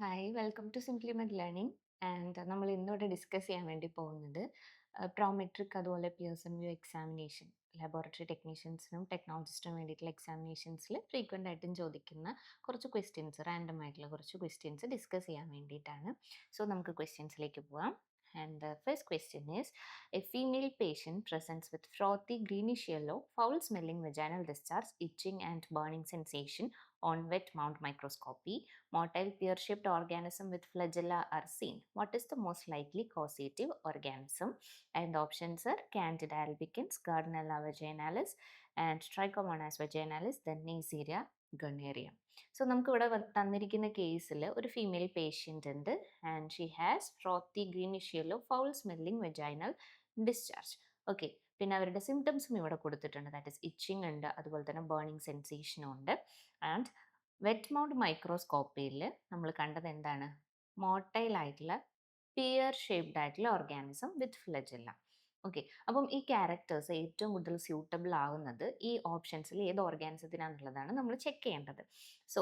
Hi welcome to simpliment learning. നമ്മൾ ഇന്നിവിടെ discuss ചെയ്യാൻ വേണ്ടി പോകുന്നത് പ്രോമെട്രിക് അതുപോലെ പിയേഴ്സൺ വ്യൂ എക്സാമിനേഷൻ ലബോറട്ടറി ടെക്നീഷ്യൻസിനും ടെക്നോളജിസ്റ്റിനും വേണ്ടിയിട്ടുള്ള എക്സാമിനേഷൻസിൽ ഫ്രീക്വൻ്റ് ആയിട്ടും ചോദിക്കുന്ന കുറച്ച് ക്വസ്റ്റ്യൻസ്, റാൻഡം ആയിട്ടുള്ള കുറച്ച് ക്വസ്റ്റ്യൻസ് ഡിസ്കസ് ചെയ്യാൻ വേണ്ടിയിട്ടാണ്. സോ നമുക്ക് ക്വസ്റ്റ്യൻസിലേക്ക് പോവാം. And the first question is, a female patient presents with frothy greenish yellow, foul smelling vaginal discharge, itching and burning sensation on wet mount microscopy. Motile pear-shaped organism with flagella are seen. What is the most likely causative organism? And the options are Candida albicans, Gardnerella vaginalis, and Trichomonas vaginalis, then Neisseria gonorrhea. So നമുക്ക് ഇവിടെ തന്നിരിക്കുന്ന കേസിൽ ഒരു female patient ഉണ്ട് and she has frothy greenish yellow foul smelling vaginal discharge. Okay, പിന്നെ അവരുടെ സിംറ്റംസും ഇവിടെ കൊടുത്തിട്ടുണ്ട്. ദാറ്റ് ഇസ് ഇച്ചിങ് ഉണ്ട്, അതുപോലെ തന്നെ ബേണിംഗ് സെൻസേഷനും ഉണ്ട്. ആൻഡ് വെറ്റ് മൗണ്ട് മൈക്രോസ്കോപ്പിയിൽ നമ്മൾ കണ്ടത് എന്താണ്? മോട്ടൈൽ ആയിട്ടുള്ള പിയർ ഷേപ്ഡ് ആയിട്ടുള്ള ഓർഗാനിസം വിത്ത് ഫ്ലജല്ല. ഓക്കെ, അപ്പം ഈ ക്യാരക്ടേഴ്സ് ഏറ്റവും കൂടുതൽ സ്യൂട്ടബിൾ ആവുന്നത് ഈ ഓപ്ഷൻസിൽ ഏത് ഓർഗാനിസത്തിനാണെന്നുള്ളതാണ് നമ്മൾ ചെക്ക് ചെയ്യേണ്ടത്. സോ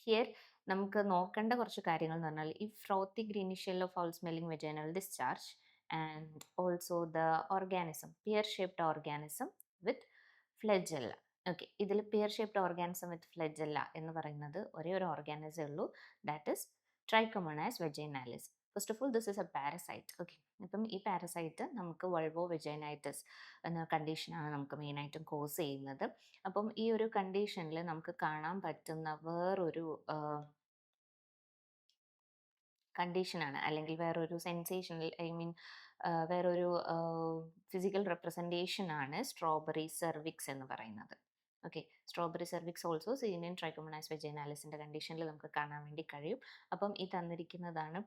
ഹിയർ നമുക്ക് നോക്കേണ്ട കുറച്ച് കാര്യങ്ങൾ എന്ന് പറഞ്ഞാൽ ഈ frothy greenish yellow foul smelling vaginal discharge and also the organism pear shaped organism with flagella. Okay, ഇതിൽ pear shaped organism with flagella എന്ന് പറയുന്നത് ഒരേ ഒരു ഓർഗാനിസേ ഉള്ളൂ, that is Trichomonas vaginalis. First of all this is a parasite. Okay, അപ്പം ഈ parasite നമുക്ക് വൾവോ വെജൈനൈറ്റിസ് എന്ന കണ്ടീഷനാണ് നമുക്ക് മെയിനായിട്ടും കോസ് ചെയ്യുന്നത്. അപ്പം ഈ ഒരു കണ്ടീഷനിൽ നമുക്ക് കാണാൻ പറ്റുന്ന വേറൊരു കണ്ടീഷനാണ്, അല്ലെങ്കിൽ വേറൊരു സെൻസേഷണൽ വേറൊരു ഫിസിക്കൽ റെപ്രസെൻറ്റേഷനാണ് സ്ട്രോബെറി സെർവിക്സ് എന്ന് പറയുന്നത്. Okay, strawberry cervix also seen in Trichomonas വെജൈനാലിസിൻ്റെ കണ്ടീഷനിൽ നമുക്ക് കാണാൻ വേണ്ടി കഴിയും. അപ്പം ഈ തന്നിരിക്കുന്നതാണ്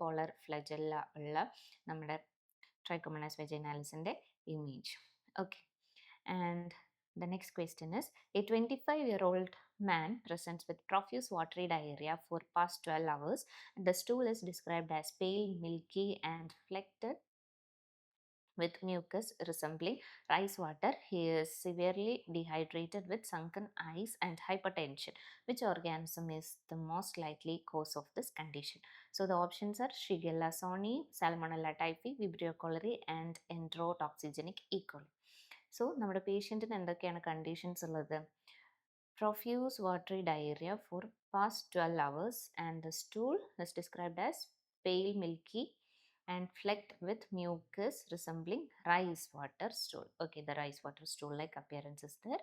പോളർ ഫ്ലജല്ല ഉള്ള നമ്മുടെ ട്രൈക്കോമോണാസ് വെജൈനാലിസിൻ്റെ image. Okay, and the next question is, a 25-year-old man presents with profuse watery diarrhea for past 12 hours. The stool is described as pale, milky and flected with mucus resembling rice water. He is severely dehydrated with sunken eyes and hypertension. Which organism is the most likely cause of this condition? So the options are Shigella sonnei, Salmonella typhi, Vibrio cholerae and Enterotoxigenic E. coli. So നമ്മുടെ പേഷ്യൻറ്റിന് എന്തൊക്കെയാണ് conditions ഉള്ളത്? Profuse watery diarrhoea for past 12 hours and the stool is described as pale milky and flecked with mucus resembling rice water stool. Okay, the rice water stool like appearance is there,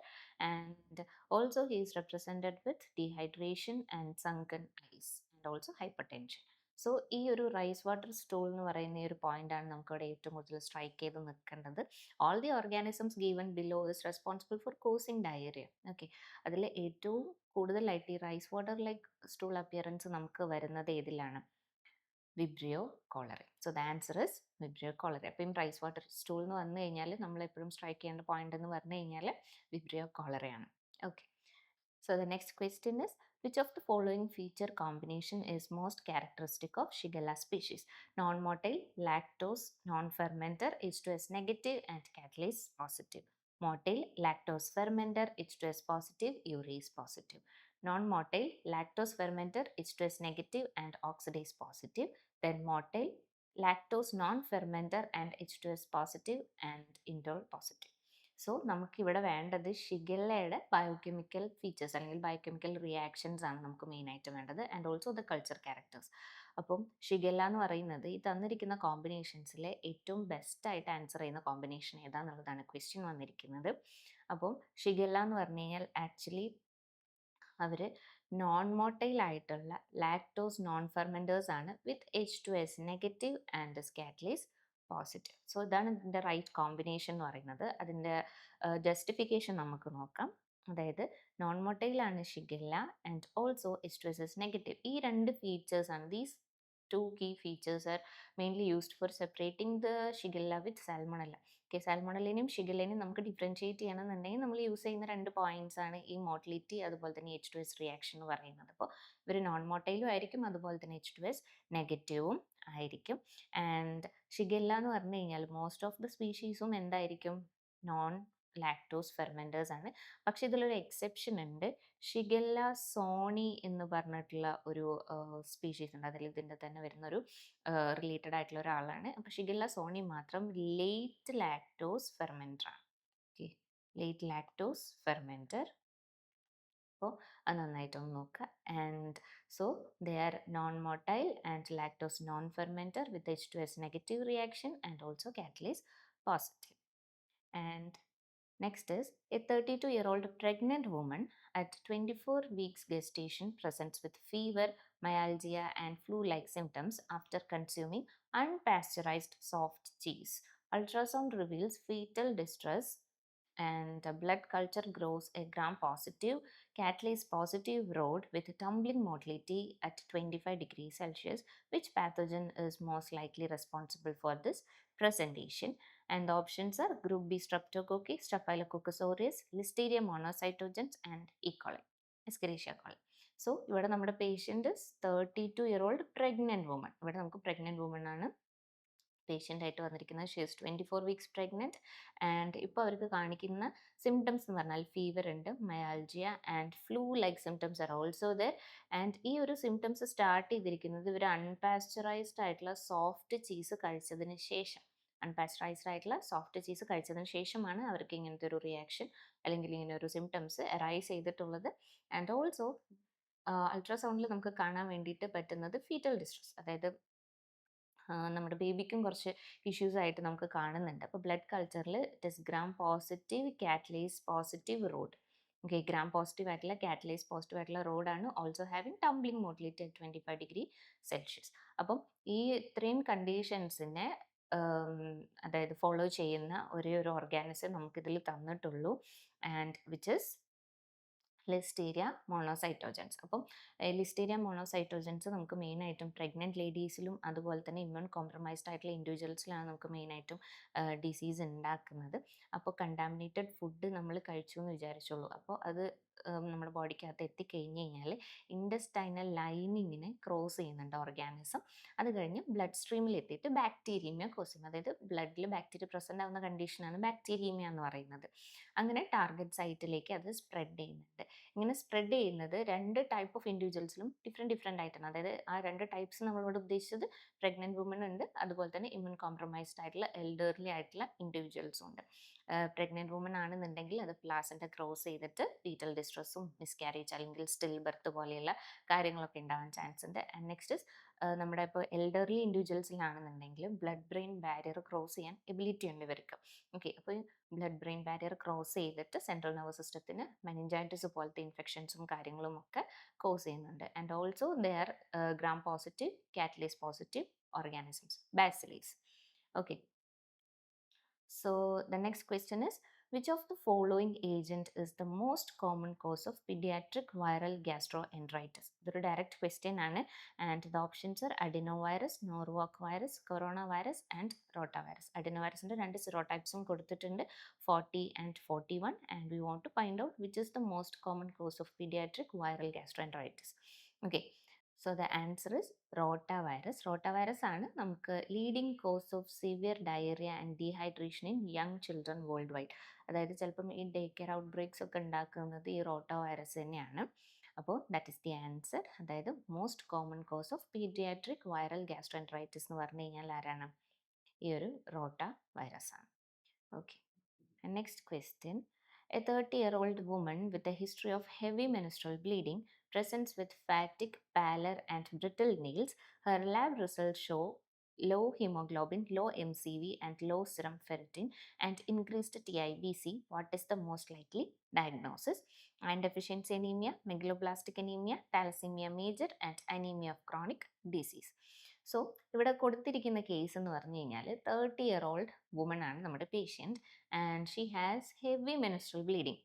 and also he is represented with dehydration and sunken eyes and also hypertension. So ഈ ഒരു rice water stool എന്ന് പറയുന്ന ഈ ഒരു പോയിന്റാണ് നമുക്കവിടെ ഏറ്റവും കൂടുതൽ സ്ട്രൈക്ക് ചെയ്ത് നിൽക്കേണ്ടത്. All the organisms given below is responsible for causing diarrhoea. Okay, അതിൽ ഏറ്റവും കൂടുതലായിട്ട് ഈ rice water like stool appearance നമുക്ക് വരുന്നത് ഏതിലാണ്? Vibrio cholerae. So the answer is Vibrio cholerae. അപ്പം റൈസ് വാട്ടർ സ്റ്റൂൾ എന്ന് വന്നു കഴിഞ്ഞാൽ നമ്മൾ എപ്പോഴും സ്ട്രൈക്ക് ചെയ്യേണ്ട പോയിന്റ് എന്ന് പറഞ്ഞു കഴിഞ്ഞാൽ വിബ്രിയോ കോളറയാണ്. Okay, so the next question is, which of the following feature combination is most characteristic of Shigella species? Non-motile, lactose, non-fermenter, H2S negative and catalase positive. Motile, lactose fermenter, H2S positive, urease positive. Non-motile, lactose fermenter, H2S negative and oxidase positive. Then motile, lactose non-fermenter and H2S positive and indole positive. So നമുക്കിവിടെ വേണ്ടത് ഷിഗല്ലയുടെ biochemical features അല്ലെങ്കിൽ biochemical reactions ആണ് നമുക്ക് മെയിനായിട്ട് വേണ്ടത്, and also the culture characters. അപ്പം Shigella എന്ന് പറയുന്നത് ഈ തന്നിരിക്കുന്ന കോമ്പിനേഷൻസിലെ ഏറ്റവും ബെസ്റ്റായിട്ട് ആൻസർ ചെയ്യുന്ന കോമ്പിനേഷൻ ഏതാണെന്നുള്ളതാണ് ക്വസ്റ്റ്യൻ വന്നിരിക്കുന്നത്. അപ്പം ഷിഗല്ല എന്ന് പറഞ്ഞു കഴിഞ്ഞാൽ ആക്ച്വലി അവർ നോൺ മോട്ടൈൽ ആയിട്ടുള്ള ലാക്ടോസ് നോൺ ഫെർമെൻറ്റേഴ്സ് ആണ് with H2S negative and catalase positive. So ഇതാണ് ഇതിൻ്റെ റൈറ്റ് കോമ്പിനേഷൻ എന്ന് പറയുന്നത്. അതിൻ്റെ ജസ്റ്റിഫിക്കേഷൻ നമുക്ക് നോക്കാം. അതായത് നോൺ മൊട്ടൈലാണ് Shigella and also H2S negative. ഈ രണ്ട് ഫീച്ചേഴ്സാണ്, these two key features are mainly used for separating the Shigella with Salmonella. Okay, സാൽമണലിനെയും ഷിഗല്ലിനെയും നമുക്ക് ഡിഫറൻഷിയേറ്റ് ചെയ്യണമെന്നുണ്ടെങ്കിൽ നമ്മൾ യൂസ് ചെയ്യുന്ന രണ്ട് പോയിന്റ്സ് ആണ് ഈ മോട്ടിലിറ്റി അതുപോലെ തന്നെ H2S റിയാക്ഷൻ എന്ന് പറയുന്നത്. അപ്പോൾ ഇവർ നോൺ മോട്ടൈലും ആയിരിക്കും, അതുപോലെ തന്നെ H2S നെഗറ്റീവും ആയിരിക്കും. ആൻഡ് ഷിഗല്ല എന്ന് പറഞ്ഞു കഴിഞ്ഞാൽ മോസ്റ്റ് ഓഫ് ദ സ്പീഷീസും എന്തായിരിക്കും? നോൺ ലാക്ടോസ് ഫെർമെൻറ്റേഴ്സ് ആണ്. പക്ഷേ ഇതിലൊരു എക്സെപ്ഷൻ ഉണ്ട്. ഷിഗെല്ല സോണി എന്ന് പറഞ്ഞിട്ടുള്ള ഒരു സ്പീഷീസ് ഉണ്ട്. അതിൽ ഇതിൻ്റെ തന്നെ വരുന്നൊരു റിലേറ്റഡ് ആയിട്ടുള്ള ഒരാളാണ്. അപ്പോൾ ഷിഗെല്ല സോണി മാത്രം ലേറ്റ് ലാക്ടോസ് ഫെർമെൻറ്റർ ആണ്. Okay, late lactose fermenter. അപ്പോൾ അത് നന്നായിട്ടൊന്ന് നോക്കുക. And so they are non motile and lactose non fermenter with H2S negative reaction and also catalase positive. And next is a 32-year-old pregnant woman at 24 weeks gestation presents with fever, myalgia, and flu-like symptoms after consuming unpasteurized soft cheese. Ultrasound reveals fetal distress and blood culture grows a gram-positive, catalase-positive rod with tumbling motility at 25 degrees Celsius. Which pathogen is most likely responsible for this presentation? And the options are Group B Streptococcus, Staphylococcus aureus, Listeria monocytogenes, and E. coli, Escherichia coli. So ഇവിടെ നമ്മുടെ patient 32-year-old pregnant woman. ഇവിടെ നമുക്ക് pregnant woman ആണ് patient ആയിട്ട് വന്നിരിക്കുന്നത്. She is 24 weeks pregnant and ഇപ്പോൾ അവർക്ക് കാണിക്കുന്ന സിംറ്റംസ് എന്ന് പറഞ്ഞാൽ ഫീവർ ഉണ്ട്, myalgia and flu like symptoms are also there. And ഈ ഒരു സിംറ്റംസ് സ്റ്റാർട്ട് ചെയ്തിരിക്കുന്നത് ഇവർ അൺപാസ്ചറൈസ്ഡ് ആയിട്ടുള്ള സോഫ്റ്റ് ചീസ് കഴിച്ചതിന് ശേഷം, അൺപാസ്ചറൈസ്ഡ് ആയിട്ടുള്ള സോഫ്റ്റ് ചീസ് കഴിച്ചതിന് ശേഷമാണ് അവർക്ക് ഇങ്ങനത്തെ ഒരു റിയാക്ഷൻ അല്ലെങ്കിൽ ഇങ്ങനെ ഒരു സിംറ്റംസ് അറൈസ് ചെയ്തിട്ടുള്ളത്. ആൻഡ് ഓൾസോ അൾട്രാസൗണ്ടിൽ നമുക്ക് കാണാൻ വേണ്ടിയിട്ട് പറ്റുന്നത് ഫീറ്റൽ ഡിസ്ട്രസ്, അതായത് നമ്മുടെ ബേബിക്കും കുറച്ച് ഇഷ്യൂസ് ആയിട്ട് നമുക്ക് കാണുന്നുണ്ട്. അപ്പോൾ ബ്ലഡ് കൾച്ചറിൽ it is gram positive catalase positive rod. Okay, gram positive ആയിട്ടുള്ള കാറ്റലൈസ് പോസിറ്റീവ് ആയിട്ടുള്ള റോഡാണ്. Also having tumbling motility at 25 degree Celsius. അപ്പം ഈ ഇത്രയും കണ്ടീഷൻസിനെ അതായത് ഫോളോ ചെയ്യുന്ന ഒരേ ഒരു ഓർഗാനിസം നമുക്കിതിൽ തന്നിട്ടുള്ളൂ. And which is Listeria monocytogenes. അപ്പം ലിസ്റ്റീരിയ മോണോസൈറ്റോജൻസ് നമുക്ക് മെയിനായിട്ടും പ്രഗ്നൻറ്റ് ലേഡീസിലും അതുപോലെ തന്നെ ഇമ്മ്യൂൺ കോംപ്രമൈസ്ഡ് ആയിട്ടുള്ള ഇൻഡിവിജ്വൽസിലാണ് നമുക്ക് മെയിനായിട്ടും ഡിസീസ് ഉണ്ടാക്കുന്നത്. അപ്പോൾ കണ്ടാമിനേറ്റഡ് ഫുഡ് നമ്മൾ കഴിച്ചു എന്ന് വിചാരിച്ചോളൂ. അപ്പോൾ അത് നമ്മുടെ ബോഡിക്കകത്ത് എത്തിക്കഴിഞ്ഞ് കഴിഞ്ഞാൽ ഇൻഡസ്റ്റൈനൽ ലൈനിങ്ങിനെ ക്രോസ് ചെയ്യുന്നുണ്ട് ഓർഗാനിസം. അത് കഴിഞ്ഞ് ബ്ലഡ് സ്ട്രീമിൽ എത്തിയിട്ട് ബാക്ടീരിയമ കോസ് ചെയ്യും. അതായത് ബ്ലഡിൽ ബാക്ടീരിയ പ്രസൻ്റ് ആവുന്ന കണ്ടീഷനാണ് ബാക്ടീരിയമ എന്ന് പറയുന്നത്. അങ്ങനെ ടാർഗറ്റ് സൈറ്റിലേക്ക് അത് സ്പ്രെഡ് ചെയ്യുന്നുണ്ട്. ഇങ്ങനെ സ്പ്രെഡ് ചെയ്യുന്നത് രണ്ട് ടൈപ്പ് ഓഫ് ഇൻഡിവിജ്വൽസിലും ഡിഫറെൻറ്റ് ആയിട്ടാണ്. അതായത് ആ രണ്ട് ടൈപ്സ് നമ്മളിവിടെ ഉദ്ദേശിച്ചത് പ്രഗ്നൻറ്റ് വുമൺ ഉണ്ട്, അതുപോലെ തന്നെ ഇമ്മ്യൂൺ കോംപ്രമൈസ്ഡ് ആയിട്ടുള്ള എൽഡർലി ആയിട്ടുള്ള ഇൻഡിവിജ്വൽസും ഉണ്ട്. പ്രഗ്നൻറ്റ് വുമൺ ആണെന്നുണ്ടെങ്കിൽ അത് പ്ലാസൻ്റ ക്രോസ് ചെയ്തിട്ട് ഫീറ്റൽ ഡിസ്ട്രസ്സും മിസ്കാരേജ് അല്ലെങ്കിൽ സ്റ്റിൽ ബർത്ത് പോലെയുള്ള കാര്യങ്ങളൊക്കെ ഉണ്ടാവാൻ ചാൻസ് ഉണ്ട്. ആൻഡ് നെക്സ്റ്റ് നമ്മുടെ ഇപ്പോൾ എൽഡർലി ഇൻഡിവിജ്വൽസിലാണെന്നുണ്ടെങ്കിൽ ബ്ലഡ് ബ്രെയിൻ ബാരിയർ ക്രോസ് ചെയ്യാൻ എബിലിറ്റി ഉണ്ട് ഇവർക്ക്. ഓക്കെ, അപ്പോൾ ബ്ലഡ് ബ്രെയിൻ ബാരിയർ ക്രോസ് ചെയ്തിട്ട് സെൻട്രൽ നെർവസ് സിസ്റ്റത്തിന് മെനിഞ്ചൈറ്റിസ് പോലത്തെ ഇൻഫെക്ഷൻസും കാര്യങ്ങളും ഒക്കെ കോസ് ചെയ്യുന്നുണ്ട്. And also they are gram positive catalase positive organisms, bacilli. Okay, so the next question is, which of the following agent is the most common cause of pediatric viral gastroenteritis? ഇതൊരു direct question ആണ്. And the options are adenovirus, Norwalk virus, corona virus and rotavirus. അഡിനോവൈറസിൻ്റെ രണ്ട് സിറോടൈപ്സും കൊടുത്തിട്ടുണ്ട്, 40 and 41. And we want to find out which is the most common cause of paediatric viral gastroenteritis. Okay, so the answer is rotavirus. Rotavirus ആണ് നമുക്ക് leading cause of severe diarrhoea and dehydration in young children worldwide. അതായത് ചിലപ്പം ഈ day care out breaks ഒക്കെ ഉണ്ടാക്കുന്നത് ഈ rotavirus തന്നെയാണ്. അപ്പോൾ ദാറ്റ് ഇസ് ദി ആൻസർ. അതായത് most common cause of paediatric viral gastroenteritis എന്ന് പറഞ്ഞു കഴിഞ്ഞാൽ ആരാണ്? ഈ ഒരു റോട്ട വൈറസ് ആണ്. Okay, next question. A 30-year-old woman with a history of heavy menstrual bleeding presents with fatigue, pallor, and brittle nails. Her lab results show low hemoglobin, low MCV, and low serum ferritin, and increased TIBC. What is the most likely diagnosis? Iron deficiency anemia, megaloblastic anemia, thalassemia major, and anemia of chronic disease. So ഇവിടെ കൊടുത്തിരിക്കുന്ന case എന്ന് പറഞ്ഞു കഴിഞ്ഞാൽ 30-year-old woman ആണ് നമ്മുടെ patient. And she has heavy menstrual bleeding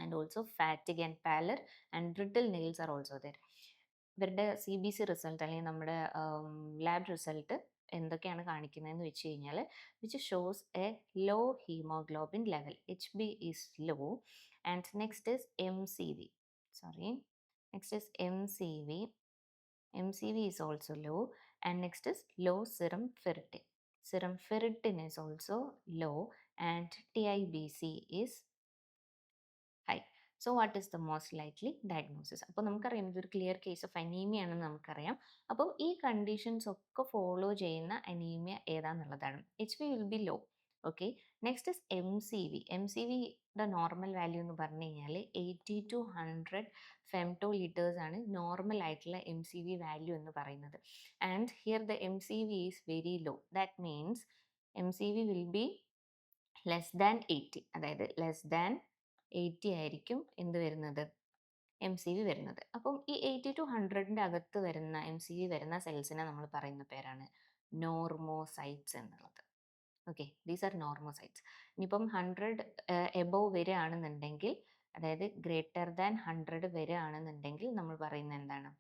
and also fatigue and pallor and brittle nails are also there. ഇവരുടെ CBC result അല്ലെങ്കിൽ നമ്മുടെ ലാബ് റിസൾട്ട് എന്തൊക്കെയാണ് കാണിക്കുന്നതെന്ന് വെച്ച് കഴിഞ്ഞാൽ which shows a low haemoglobin level, HB is low. And next is MCV, next is MCV is also low. And next is low serum ferritin. Serum ferritin is also low. and TIBC is high. So what is the most likely diagnosis? അപ്പോൾ നമുക്കറിയാം ഇതൊരു clear case of anaemia ആണെന്ന് നമുക്കറിയാം. അപ്പം ഈ conditions ഒക്കെ follow ചെയ്യുന്ന anaemia ഏതാന്നുള്ളതാണ്. HB will be low. Okay, next is MCV. MCVയുടെ നോർമൽ വാല്യൂ എന്ന് പറഞ്ഞു കഴിഞ്ഞാൽ 80 to 100 ഫെംറ്റോലിറ്റേഴ്സ് ആണ് നോർമൽ ആയിട്ടുള്ള MCV വാല്യൂ എന്ന് പറയുന്നത്. And here the MCV is very low. That means MCV will be less than 80, അതായത് ലെസ് ദാൻ 80 ആയിരിക്കും എന്ത് വരുന്നത്, MCV വരുന്നത്. അപ്പം ഈ 80 to 100ൻ്റെ അകത്ത് വരുന്ന MCV വരുന്ന സെൽസിനെ നമ്മൾ പറയുന്ന പേരാണ് നോർമോസൈറ്റ്സ് എന്നുള്ളത്. Okay, these are normocytes. ഇനിയിപ്പം 100 എബോവ് വരികയാണെന്നുണ്ടെങ്കിൽ, അതായത് ഗ്രേറ്റർ ദാൻ 100 വരികയാണെന്നുണ്ടെങ്കിൽ നമ്മൾ പറയുന്നത് എന്താണ്,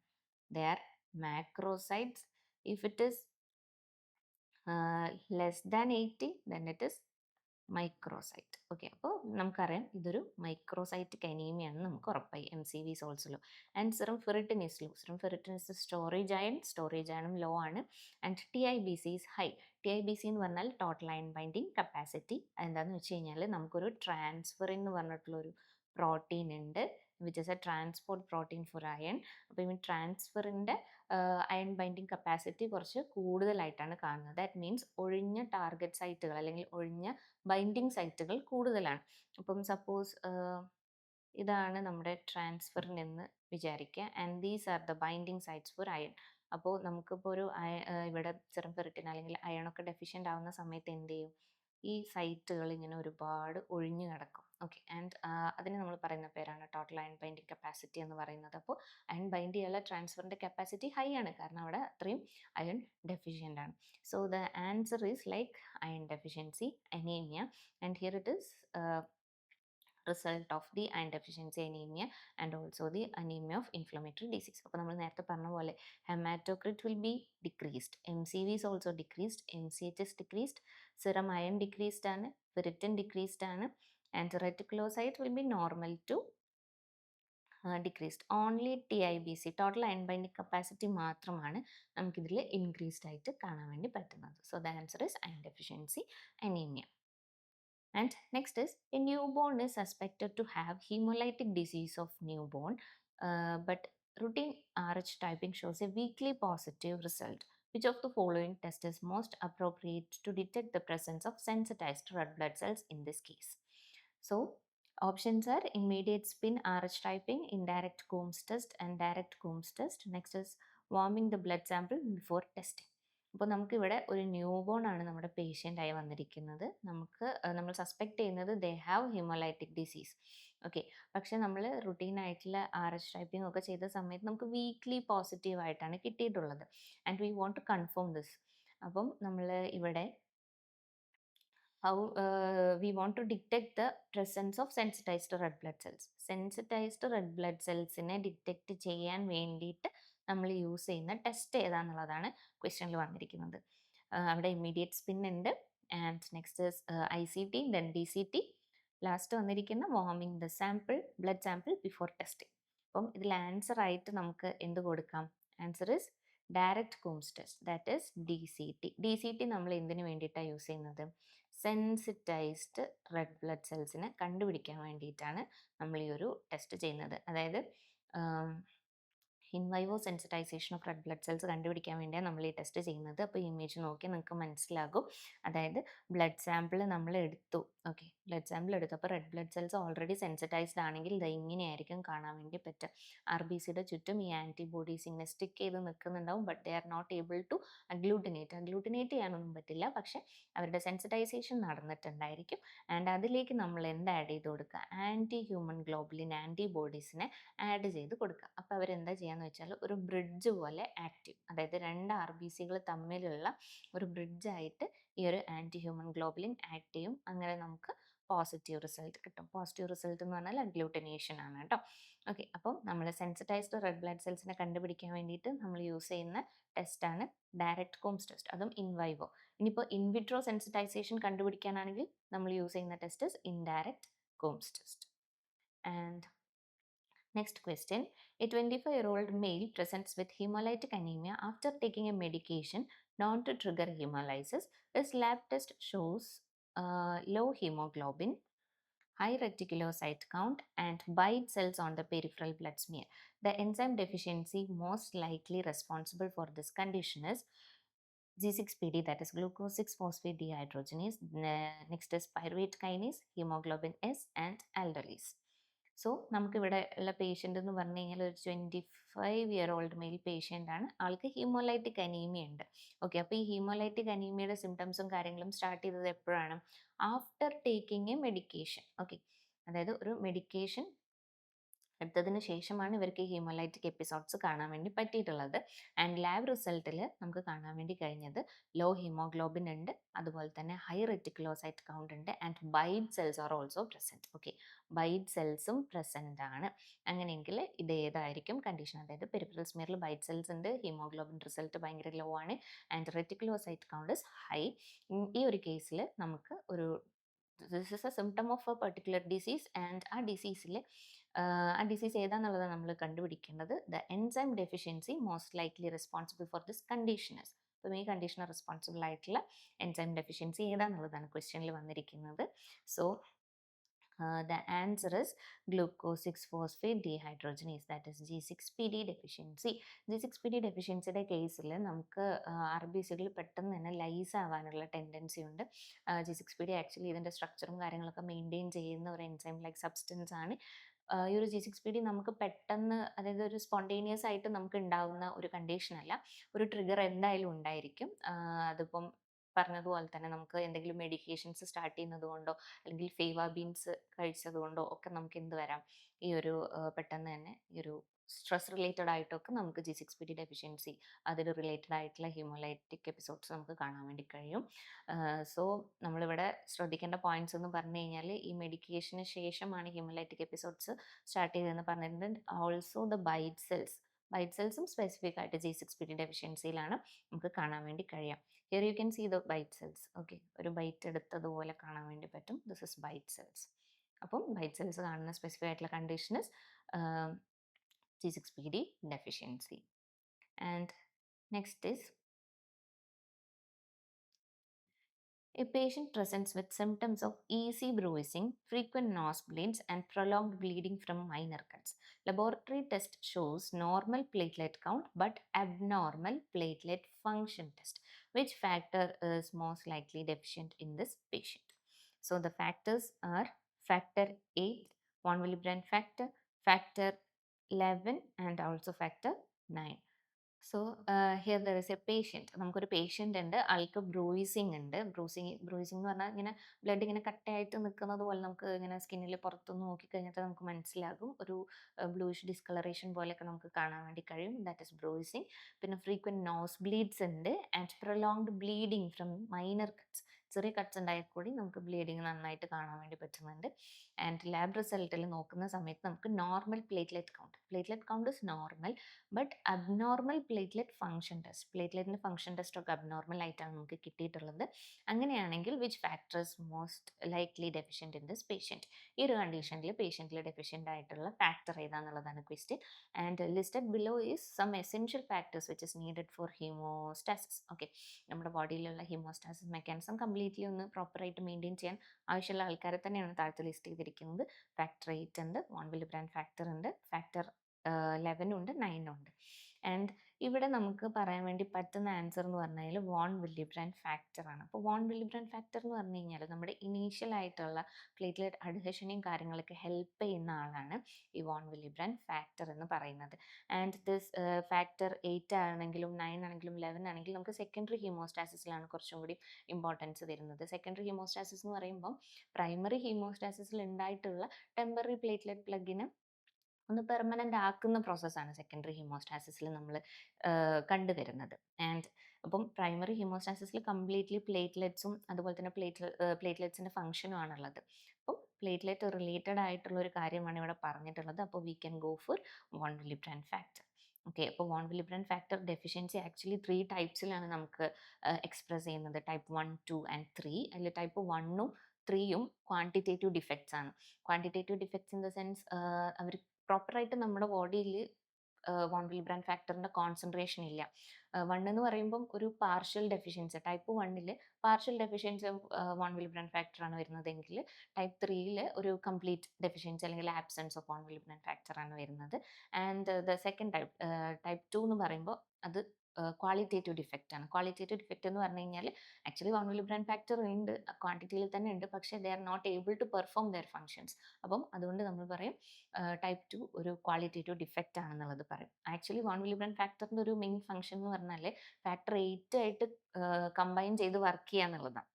they are macrocytes. If it is less than 80 then it is microcyte. Okay, അപ്പോൾ നമുക്കറിയാം ഇതൊരു മൈക്രോസൈറ്റിക് അനീമിയ ആണെന്ന് നമുക്ക് ഉറപ്പായി. MCV is also low. And serum ferritin is low. Serum ferritin is storage iron low ആണ്. And TIBC is high. TIBC എന്ന് പറഞ്ഞാൽ total iron binding capacity. എന്താണെന്ന് വെച്ച് കഴിഞ്ഞാൽ നമുക്കൊരു ട്രാൻസ്ഫെറിൻ എന്ന് പറഞ്ഞിട്ടുള്ളൊരു പ്രോട്ടീൻ ഉണ്ട്, which is a transport protein for iron. അപ്പോൾ ഈ ട്രാൻസ്ഫറിൻ്റെ അയൺ ബൈൻഡിങ് കപ്പാസിറ്റി കുറച്ച് കൂടുതലായിട്ടാണ് കാണുന്നത്. ദാറ്റ് മീൻസ് ഒഴിഞ്ഞ ടാർഗറ്റ് സൈറ്റുകൾ അല്ലെങ്കിൽ ഒഴിഞ്ഞ ബൈൻഡിങ് സൈറ്റുകൾ കൂടുതലാണ്. അപ്പം സപ്പോസ് ഇതാണ് നമ്മുടെ ട്രാൻസ്ഫറിൻ എന്ന് വിചാരിക്കുക, and these are the binding sites four iron. അപ്പോൾ നമുക്കിപ്പോൾ ഒരു ഇവിടെ സെറം ഫെറിറ്റിൻ അല്ലെങ്കിൽ അയണൊക്കെ ഡെഫിഷ്യൻ്റ് ആവുന്ന സമയത്ത് എന്ത് ചെയ്യും, ഈ സൈറ്റുകൾ ഇങ്ങനെ ഒരുപാട് ഒഴിഞ്ഞു കിടക്കും. ഓക്കെ, ആൻഡ് അതിന് നമ്മൾ പറയുന്ന പേരാണ് ടോട്ടൽ അയൺ ബൈൻഡിങ് കപ്പാസിറ്റി എന്ന് പറയുന്നത്. അപ്പോൾ അയൺ ബൈൻഡ് ചെയ്യാനുള്ള ട്രാൻസ്ഫറിൻ്റെ കപ്പാസിറ്റി ഹൈ ആണ്, കാരണം അവിടെ അത്രയും അയൺ ഡെഫിഷ്യൻ്റ് ആണ്. So the answer is like iron deficiency anemia, and here it is result of the iron deficiency anemia and also the anemia of inflammatory disease. അപ്പോൾ നമ്മൾ നേരത്തെ പറഞ്ഞ പോലെ hematocrit will be decreased, MCV is also decreased, MCH is decreased, serum iron decreased ആണ്, ferritin decreased ആണ്, and reticulocyte will be normal to decreased. Only TIBC total iron binding capacity മാത്രമാണ് നമുക്കിതിൽ increased ആയിട്ട് കാണാൻ വേണ്ടി പറ്റുന്നത്. So the answer is iron deficiency anemia. And next is, a newborn is suspected to have hemolytic disease of newborn, but routine RH typing shows a weakly positive result. Which of the following test is most appropriate to detect the presence of sensitized red blood cells in this case? So options are immediate spin RH typing, indirect Coombs test, and direct Coombs test. Next is warming the blood sample before testing. അപ്പോൾ നമുക്കിവിടെ ഒരു new born ആണ് നമ്മുടെ patient ആയി വന്നിരിക്കുന്നത്. നമ്മൾ suspect ചെയ്യുന്നത് they have haemolytic disease. Okay, പക്ഷെ നമ്മൾ റുട്ടീനായിട്ടുള്ള RH ടൈപ്പിംഗ് ഒക്കെ ചെയ്ത സമയത്ത് നമുക്ക് വീക്ക്ലി പോസിറ്റീവ് ആയിട്ടാണ് കിട്ടിയിട്ടുള്ളത്. And we want to confirm this. അപ്പം നമ്മൾ ഇവിടെ how we want to detect the presence of sensitized red blood cells. Sensitized red blood cells-നെ ഡിറ്റക്റ്റ് ചെയ്യാൻ വേണ്ടിയിട്ട് നമ്മൾ യൂസ് ചെയ്യുന്ന ടെസ്റ്റ് ഏതാണെന്നുള്ളതാണ് ക്വസ്റ്റ്യനിൽ വന്നിരിക്കുന്നത്. അവിടെ ഇമ്മീഡിയറ്റ് സ്പിൻ ഉണ്ട്, and next ICT, then DCT, last വന്നിരിക്കുന്ന warming the sample, blood sample before testing. അപ്പം ഇതിൽ ആൻസർ ആയിട്ട് നമുക്ക് എന്ത് കൊടുക്കാം? Answer is direct Coombs test, that is DCT. DCT നമ്മൾ എന്തിനു വേണ്ടിയിട്ടാണ് യൂസ് ചെയ്യുന്നത്? സെൻസിറ്റൈസ്ഡ് റെഡ് ബ്ലഡ് സെൽസിനെ കണ്ടുപിടിക്കാൻ വേണ്ടിയിട്ടാണ് നമ്മൾ ഈ ഒരു ടെസ്റ്റ് ചെയ്യുന്നത്. അതായത് in vivo sensitisation of red blood cells കണ്ടുപിടിക്കാൻ വേണ്ടിയാണ് നമ്മൾ ഈ ടെസ്റ്റ് ചെയ്യുന്നത്. അപ്പോൾ ഇമേജ് നോക്കി നിങ്ങൾക്ക് മനസ്സിലാകും. അതായത് ബ്ലഡ് സാമ്പിൾ നമ്മൾ എടുത്തു, ഓക്കെ, ബ്ലഡ് സാമ്പിൾ എടുത്തു. അപ്പോൾ red blood cells already sensitised ആണെങ്കിൽ ഇത് ഇങ്ങനെയായിരിക്കും കാണാൻ വേണ്ടി പറ്റുക. RBCയുടെ ചുറ്റും ഈ ആൻറ്റിബോഡീസ് ഇങ്ങനെ സ്റ്റിക്ക് ചെയ്ത് നിൽക്കുന്നുണ്ടാവും, but they are not able to agglutinate ചെയ്യാനൊന്നും പറ്റില്ല, പക്ഷേ അവരുടെ സെൻസിറ്റൈസേഷൻ നടന്നിട്ടുണ്ടായിരിക്കും. ആൻഡ് അതിലേക്ക് നമ്മൾ എന്ത് ആഡ് ചെയ്ത് കൊടുക്കുക? ആൻറ്റി ഹ്യൂമൻ ഗ്ലോബുലിൻ ആൻറ്റിബോഡീസിനെ ആഡ് ചെയ്ത് കൊടുക്കുക. അപ്പോൾ അവരെന്താ ചെയ്യാന്ന് വെച്ചാൽ ഒരു ബ്രിഡ്ജ് പോലെ ആക്റ്റീവ്, അതായത് രണ്ട് RBCകൾ തമ്മിലുള്ള ഒരു ബ്രിഡ്ജായിട്ട് ഈ ഒരു ആൻറ്റി ഹ്യൂമൻ ഗ്ലോബുലിൻ ആക്ട് ചെയ്യും. അങ്ങനെ നമുക്ക് പോസിറ്റീവ് റിസൾട്ട് കിട്ടും. പോസിറ്റീവ് റിസൾട്ട് എന്ന് പറഞ്ഞാൽ അഗ്ലൂട്ടിനേഷൻ ആണ് കേട്ടോ. ഓക്കെ, അപ്പം നമ്മൾ സെൻസിറ്റൈസ്ഡ് റെഡ് ബ്ലഡ് സെൽസിനെ കണ്ടുപിടിക്കാൻ വേണ്ടിയിട്ട് നമ്മൾ യൂസ് ചെയ്യുന്ന ടെസ്റ്റാണ് ഡയറക്റ്റ് കൂംസ് ടെസ്റ്റ്, അതും ഇൻവൈവോ. ഇനിയിപ്പോൾ ഇൻവിട്രോ സെൻസിറ്റൈസേഷൻ കണ്ടുപിടിക്കാനാണെങ്കിൽ നമ്മൾ യൂസ് ചെയ്യുന്ന test is indirect Coombs test. And next question, a 25-year-old male presents with hemolytic anemia after taking a medication known to trigger hemolysis. His lab test shows low hemoglobin, high reticulocyte count, and white cells on the peripheral blood smear. The enzyme deficiency most likely responsible for this condition is G6PD, that is glucose 6 phosphate dehydrogenase. Next is pyruvate kinase, hemoglobin S, and aldolase. So നമുക്കിവിടെ ഉള്ള patient എന്ന് പറഞ്ഞു കഴിഞ്ഞാൽ ഒരു 25-year-old mail patient ആണ്. ആൾക്ക് haemolytic anaemia ഉണ്ട്. Okay, അപ്പോൾ ഈ ഹീമോലൈറ്റിക് അനീമിയയുടെ സിംറ്റംസും കാര്യങ്ങളും സ്റ്റാർട്ട് ചെയ്തത് എപ്പോഴാണ്? After taking A medication. Okay, അതായത് ഒരു മെഡിക്കേഷൻ എടുത്തതിന് ശേഷമാണ് ഇവർക്ക് ഹീമോലൈറ്റിക് എപ്പിസോഡ്സ് കാണാൻ വേണ്ടി പറ്റിയിട്ടുള്ളത്. ആൻഡ് ലാബ് റിസൾട്ടിൽ നമുക്ക് കാണാൻ വേണ്ടി കഴിഞ്ഞത് ലോ ഹീമോഗ്ലോബിൻ ഉണ്ട്, അതുപോലെ തന്നെ ഹൈ റെറ്റിക്കുലോസൈറ്റ് കൗണ്ട് ഉണ്ട്, and bite cells are also present. Okay, bite സെൽസും പ്രസൻ്റ് ആണ്. അങ്ങനെയെങ്കിൽ ഇത് ഏതായിരിക്കും കണ്ടീഷൻ? അതായത് പെരിഫറൽ സ്മിയറിൽ ബൈറ്റ് സെൽസ് ഉണ്ട്, ഹീമോഗ്ലോബിൻ റിസൾട്ട് ഭയങ്കര ലോ ആണ്, and reticulocyte count is high. ഈ ഒരു കേസിൽ നമുക്ക് ഒരു this is a symptom of a particular disease, and ആ ഡിസീസ് ഏതാണെന്നുള്ളത് നമ്മൾ കണ്ടുപിടിക്കേണ്ടത് the enzyme deficiency most likely responsible for this conditioners. അപ്പം ഈ കണ്ടീഷന് റെസ്പോൺസിബിൾ ആയിട്ടുള്ള എൻസൈം ഡെഫിഷ്യൻസി ഏതാണെന്നുള്ളതാണ് ക്വസ്റ്റ്യനിൽ വന്നിരിക്കുന്നത്. So the answer is glucose 6-phosphate dehydrogenase, that is G6PD deficiency. G6PD ഡെഫിഷ്യൻസിയുടെ കേസിൽ നമുക്ക് ആർ ബി സികൾ പെട്ടെന്ന് തന്നെ ലൈസ് ആവാനുള്ള ടെൻഡൻസി ഉണ്ട്. G6PD ആക്ച്വലി ഇതിൻ്റെ സ്ട്രക്ചറും കാര്യങ്ങളൊക്കെ മെയിൻറ്റെയിൻ ചെയ്യുന്ന ഒരു എൻസൈം ലൈക്ക് സബ്സ്റ്റൻസ് ആണ്. ഈ ഒരു G6PD നമുക്ക് പെട്ടെന്ന്, അതായത് ഒരു സ്പോണ്ടേനിയസ് ആയിട്ട് നമുക്ക് ഉണ്ടാവുന്ന ഒരു കണ്ടീഷൻ അല്ല, ഒരു ട്രിഗർ എന്തായാലും ഉണ്ടായിരിക്കും. അതിപ്പം പറഞ്ഞതുപോലെ തന്നെ നമുക്ക് എന്തെങ്കിലും മെഡിക്കേഷൻസ് സ്റ്റാർട്ട് ചെയ്യുന്നത് കൊണ്ടോ അല്ലെങ്കിൽ ഫേവ ബീൻസ് കഴിച്ചത് കൊണ്ടോ ഒക്കെ നമുക്ക് എന്ത് വരാം, ഈ ഒരു പെട്ടെന്ന് തന്നെ ഈ ഒരു സ്ട്രെസ് റിലേറ്റഡ് ആയിട്ടൊക്കെ നമുക്ക് G6PD ഡെഫിഷ്യൻസി അതിൽ റിലേറ്റഡ് ആയിട്ടുള്ള ഹീമോലൈറ്റിക് എപ്പിസോഡ്സ് നമുക്ക് കാണാൻ വേണ്ടി കഴിയും. സോ നമ്മളിവിടെ ശ്രദ്ധിക്കേണ്ട പോയിന്റ്സ് എന്ന് പറഞ്ഞു കഴിഞ്ഞാൽ ഈ മെഡിക്കേഷന് ശേഷമാണ് ഹീമോലൈറ്റിക് എപ്പിസോഡ്സ് സ്റ്റാർട്ട് ചെയ്തതെന്ന് പറഞ്ഞിട്ടുണ്ട്. ഓൾസോ ദ ബൈറ്റ് സെൽസും സ്പെസിഫിക് ആയിട്ട് G6PD ഡെഫിഷ്യൻസിയിലാണ് നമുക്ക് കാണാൻ വേണ്ടി കഴിയാം. Here you can see the bite cells. Okay, ഒരു ബൈറ്റ് എടുത്തതുപോലെ കാണാൻ വേണ്ടി പറ്റും. This is bite cells. അപ്പം ബൈറ്റ് സെൽസ് കാണുന്ന സ്പെസിഫിക് ആയിട്ടുള്ള condition is G6PD deficiency. And next is a patient presents with symptoms of easy bruising, frequent nosebleeds, and prolonged bleeding from minor cuts. Laboratory test shows normal platelet count but abnormal platelet function test. Which factor is most likely deficient in this patient? So the factors are factor 8, von Willebrand factor, factor 11, and also factor 9. So here there is A patient. നമുക്കൊരു patient ഉണ്ട്, ആൾക്ക് ബ്രൂയിസിങ് ഉണ്ട്. ബ്രൂയിസിങ് എന്ന് പറഞ്ഞാൽ ഇങ്ങനെ blood ഇങ്ങനെ കട്ടയായിട്ട് നിൽക്കുന്നത് പോലെ നമുക്ക് ഇങ്ങനെ സ്കിന്നിൽ പുറത്തുനിന്ന് നോക്കിക്കഴിഞ്ഞിട്ട് നമുക്ക് മനസ്സിലാകും. ഒരു ബ്ലൂയിഷ് ഡിസ്കളറേഷൻ പോലെയൊക്കെ നമുക്ക് കാണാൻ വേണ്ടി കഴിയും. That is bruising. പിന്നെ ഫ്രീക്വൻറ്റ് നോസ് ബ്ലീഡ്സ് ഉണ്ട്, and prolonged bleeding from minor cuts. ചെറിയ കട്ട്സ് ഉണ്ടായാൽ കൂടി നമുക്ക് ബ്ലീഡിങ് നന്നായിട്ട് കാണാൻ വേണ്ടി പറ്റുന്നുണ്ട്. ആൻഡ് ലാബ് റിസൾട്ടിൽ നോക്കുന്ന സമയത്ത് നമുക്ക് normal platelet count is normal but abnormal platelet function test, പ്ലേറ്റ്ലെറ്റിൻ്റെ ഫംഗ്ഷൻ ടെസ്റ്റ് ഒക്കെ അബ്നോർമൽ ആയിട്ടാണ് നമുക്ക് കിട്ടിയിട്ടുള്ളത്. അങ്ങനെയാണെങ്കിൽ which factors most likely deficient in this patient? ഈ ഒരു കണ്ടീഷനിൽ പേഷ്യൻറ്റിൽ ഡെഫിഷ്യൻ്റ് ആയിട്ടുള്ള ഫാക്ടർ ഏതാണെന്നുള്ളതാണ് question. And listed below is some essential factors which is needed for haemostasis. Okay, നമ്മുടെ ബോഡിയിലുള്ള ഹീമോസ്റ്റാസിസ് മെക്കാനിസം കംപ്ലീറ്റ്ലി ഒന്ന് പ്രോപ്പറായിട്ട് മെയിൻറ്റെയിൻ ചെയ്യാൻ ആവശ്യമുള്ള ആൾക്കാരെ തന്നെയാണ് താഴത്ത് ലിസ്റ്റ് ചെയ്തിരിക്കുന്നത്. ഫാക്ടർ 8 ഉണ്ട്, വോൺ വില്ലിബ്രാൻഡ് ഫാക്ടർ ഉണ്ട്, ഫാക്ടർ 11 ഉണ്ട്, 9 ഉണ്ട്. ആൻഡ് ഇവിടെ നമുക്ക് പറയാൻ വേണ്ടി പറ്റുന്ന ആൻസർ എന്ന് പറഞ്ഞു കഴിഞ്ഞാൽ വോൺ വില്ലിബ്രാൻഡ് ഫാക്ടർ ആണ്. അപ്പോൾ വോൺ വില്ലിബ്രാൻഡ് ഫാക്ടർ എന്ന് പറഞ്ഞു കഴിഞ്ഞാൽ നമ്മുടെ ഇനീഷ്യൽ ആയിട്ടുള്ള പ്ലേറ്റ്ലെറ്റ് അഡ്ഹഷനെയും കാര്യങ്ങളൊക്കെ ഹെൽപ്പ് ചെയ്യുന്ന ആളാണ് ഈ വോൺ വില്ലിബ്രാൻഡ് ഫാക്ടർ എന്ന് പറയുന്നത്. ആൻഡ് ദിസ് ഫാക്ടർ 8 ആണെങ്കിലും 9 ആണെങ്കിലും 11 ആണെങ്കിലും നമുക്ക് സെക്കൻഡറി ഹീമോസ്റ്റാസിസിലാണ് കുറച്ചും കൂടി ഇമ്പോർട്ടൻസ് വരുന്നത്. സെക്കൻഡറി ഹീമോസ്റ്റാസിസ് എന്ന് പറയുമ്പം പ്രൈമറി ഹീമോസ്റ്റാസിസിൽ ഉണ്ടായിട്ടുള്ള ടെമ്പററി പ്ലേറ്റ്ലെറ്റ് പ്ലഗിന് ഒന്ന് പെർമനൻ്റ് ആക്കുന്ന പ്രോസസ്സാണ് സെക്കൻഡറി ഹീമോസ്റ്റാസിസിൽ നമ്മൾ കണ്ടുവരുന്നത്. ആൻഡ് അപ്പം പ്രൈമറി ഹീമോസ്റ്റാസിസിൽ കംപ്ലീറ്റ്ലി പ്ലേറ്റ്ലെറ്റ്സും അതുപോലെ തന്നെ പ്ലേറ്റ്ലെറ്റ്സിൻ്റെ ഫംഗ്ഷനും ആണുള്ളത്. അപ്പം പ്ലേറ്റ്ലെറ്റ് റിലേറ്റഡ് ആയിട്ടുള്ള ഒരു കാര്യമാണ് ഇവിടെ പറഞ്ഞിട്ടുള്ളത്. അപ്പോൾ we can go for von Willebrand factor. Okay, അപ്പോൾ von Willebrand factor deficiency actually 3 ടൈപ്സിലാണ് നമുക്ക് എക്സ്പ്രസ് ചെയ്യുന്നത്. Type 1, 2 and 3. അതിൽ ടൈപ്പ് 1ഉം 3യും ക്വാണ്ടിറ്റേറ്റീവ് ഡിഫക്ട്സ് ആണ്. Quantitative defects in the sense അവർ പ്രോപ്പറായിട്ട് നമ്മുടെ ബോഡിയിൽ വോൺ വിൽബ്രാൻഡ് ഫാക്ടറിൻ്റെ കോൺസെൻട്രേഷൻ ഇല്ല. 1 എന്ന് പറയുമ്പം ഒരു partial deficiency, type 1 partial deficiency of von Willebrand ഫാക്ടറാണ് വരുന്നതെങ്കിൽ ടൈപ്പ് 3 ഒരു കംപ്ലീറ്റ് ഡെഫിഷ്യൻസി അല്ലെങ്കിൽ ആബ്സെൻസ് ഓഫ് വോൺ വിൽബ്രാൻഡ് ഫാക്ടറാണ് വരുന്നത്. ആൻഡ് ദ സെക്കൻഡ് ടൈപ്പ് 2 എന്ന് പറയുമ്പോൾ അത് ക്വാളിറ്റേറ്റീവ് ഡിഫക്റ്റ് ആണ്. ക്വാളിറ്റേറ്റീവ് ഡിഫക്റ്റ് എന്ന് പറഞ്ഞു കഴിഞ്ഞാൽ ആക്ച്വലി വോൺ വിൽബ്രാൻഡ് ഫാക്ടർ ഉണ്ട്, ക്വാണ്ടിറ്റിയിൽ തന്നെ ഉണ്ട്, പക്ഷേ they are not able to perform their functions. അപ്പം അതുകൊണ്ട് നമ്മൾ പറയും ടൈപ്പ് 2 ഒരു ക്വാളിറ്റേറ്റീവ് ഡിഫക്റ്റ് ആണെന്നുള്ളത് പറയും. ആക്ച്വലി വോൺ വിൽബ്രാൻഡ് ഫാക്ടറിൻ്റെ ഒരു മെയിൻ ഫംഗ്ഷൻ എന്ന് പറഞ്ഞാൽ ഫാക്ടർ 8 ആയിട്ട് കമ്പൈൻ ചെയ്ത് വർക്ക് ചെയ്യുക എന്നുള്ളതാണ്.